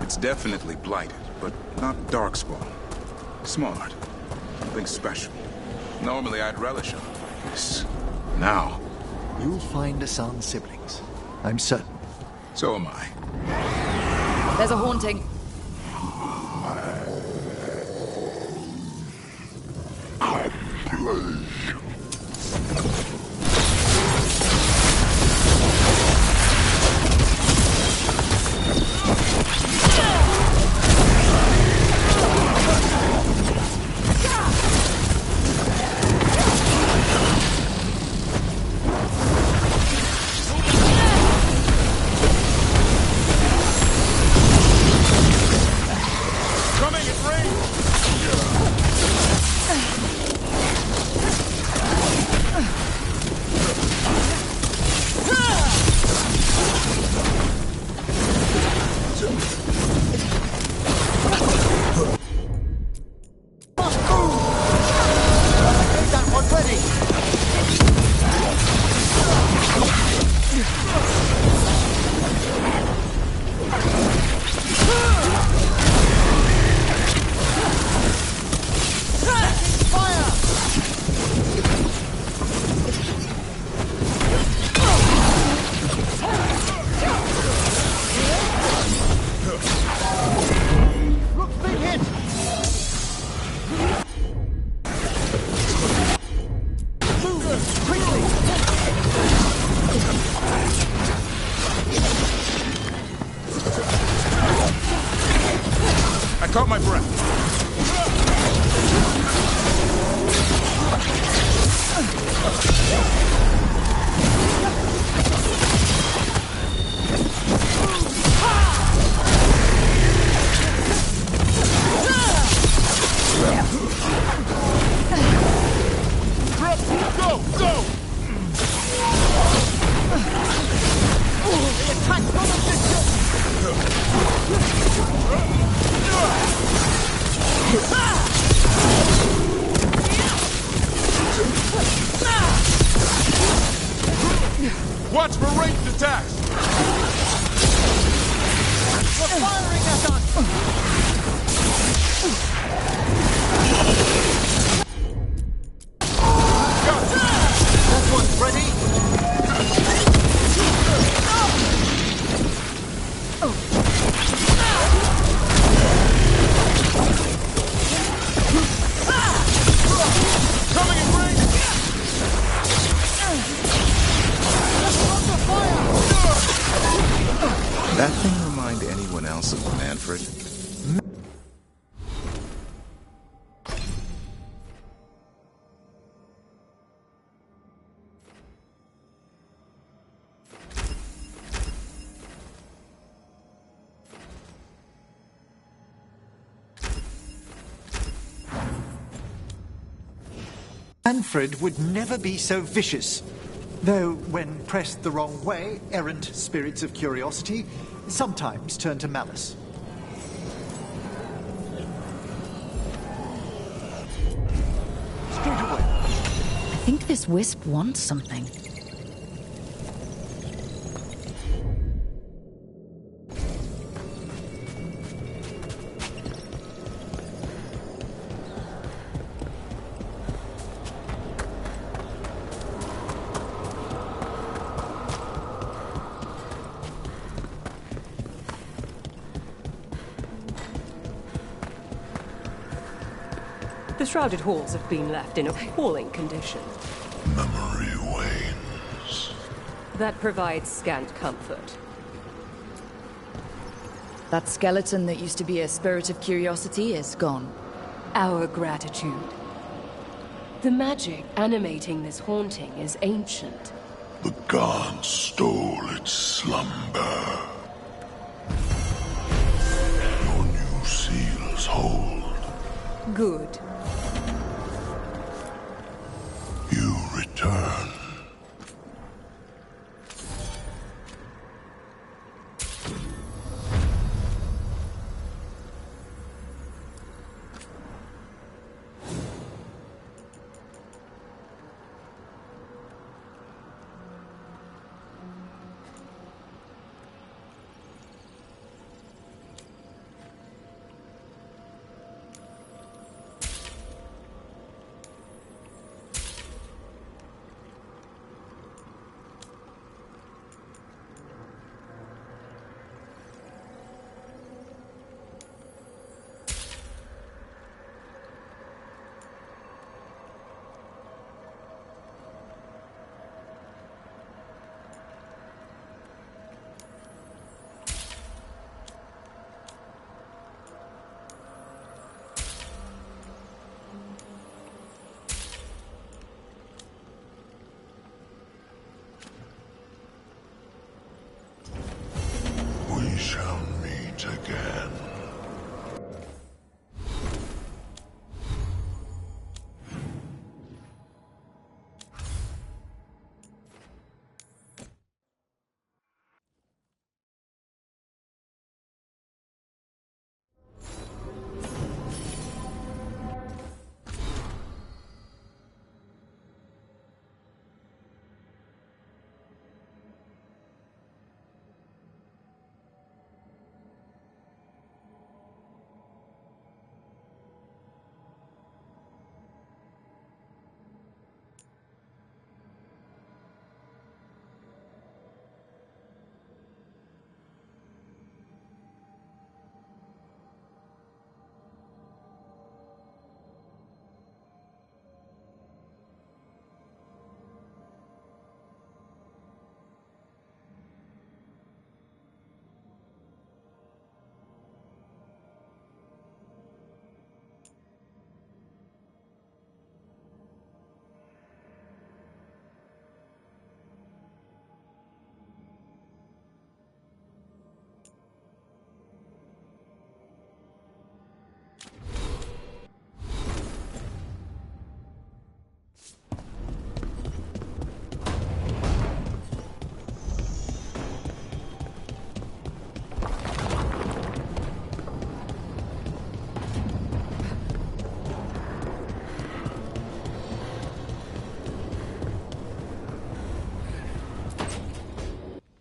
It's definitely blighted, but not darkspawn. Smart. Something special. Normally I'd relish him. This. Now. You'll find Asan's siblings. I'm certain. So am I. There's a haunting. Caught my breath. Manfred? Manfred would never be so vicious. Though, when pressed the wrong way, errant spirits of curiosity sometimes turn to malice. Straight away. I think this wisp wants something. The shrouded halls have been left in appalling condition. Memory wanes. That provides scant comfort. That skeleton that used to be a spirit of curiosity is gone. Our gratitude. The magic animating this haunting is ancient. The gods stole its slumber. Your new seals hold. Good. You return. We shall meet again.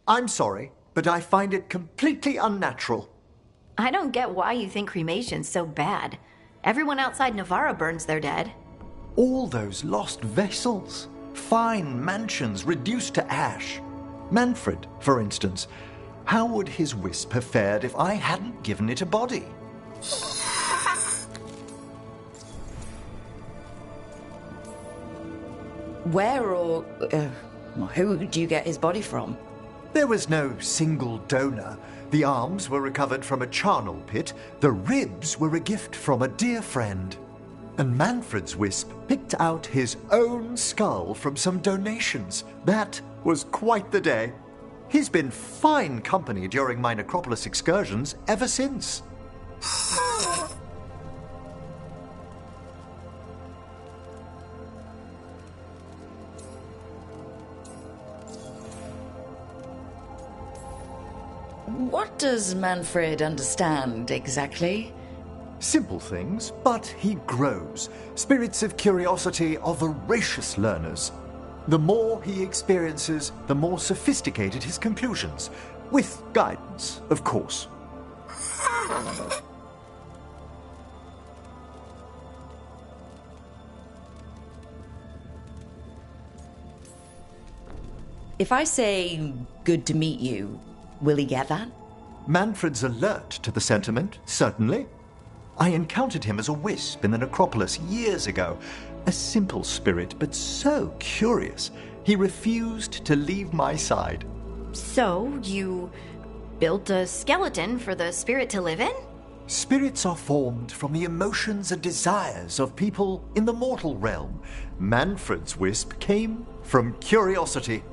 I'm sorry, but I find it completely unnatural. I don't get why you think cremation's so bad. Everyone outside Navarra burns their dead. All those lost vessels. Fine mansions reduced to ash. Manfred, for instance. How would his wisp have fared if I hadn't given it a body? Where or who do you get his body from? There was no single donor. The arms were recovered from a charnel pit. The ribs were a gift from a dear friend. And Manfred's wisp picked out his own skull from some donations. That was quite the day. He's been fine company during my Necropolis excursions ever since. What does Manfred understand exactly? Simple things, but he grows. Spirits of curiosity are voracious learners. The more he experiences, the more sophisticated his conclusions. With guidance, of course. If I say, good to meet you, will he get that? Manfred's alert to the sentiment, certainly. I encountered him as a wisp in the Necropolis years ago. A simple spirit, but so curious. He refused to leave my side. So, you built a skeleton for the spirit to live in? Spirits are formed from the emotions and desires of people in the mortal realm. Manfred's wisp came from curiosity.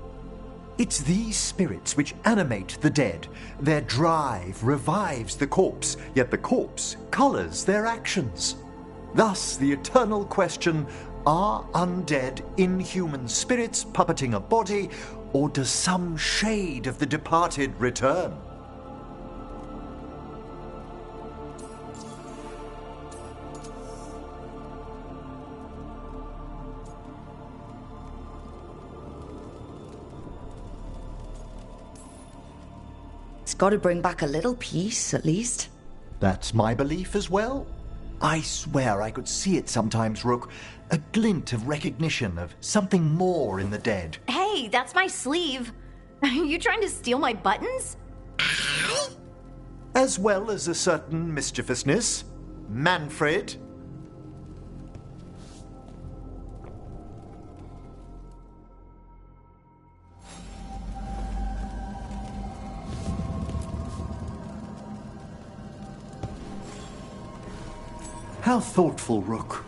It's these spirits which animate the dead. Their drive revives the corpse, yet the corpse colors their actions. Thus, the eternal question, are undead inhuman spirits puppeting a body, or does some shade of the departed return? It's got to bring back a little peace, at least. That's my belief as well. I swear I could see it sometimes, Rook. A glint of recognition of something more in the dead. Hey, that's my sleeve. Are you trying to steal my buttons? As well as a certain mischievousness. Manfred. How thoughtful, Rook.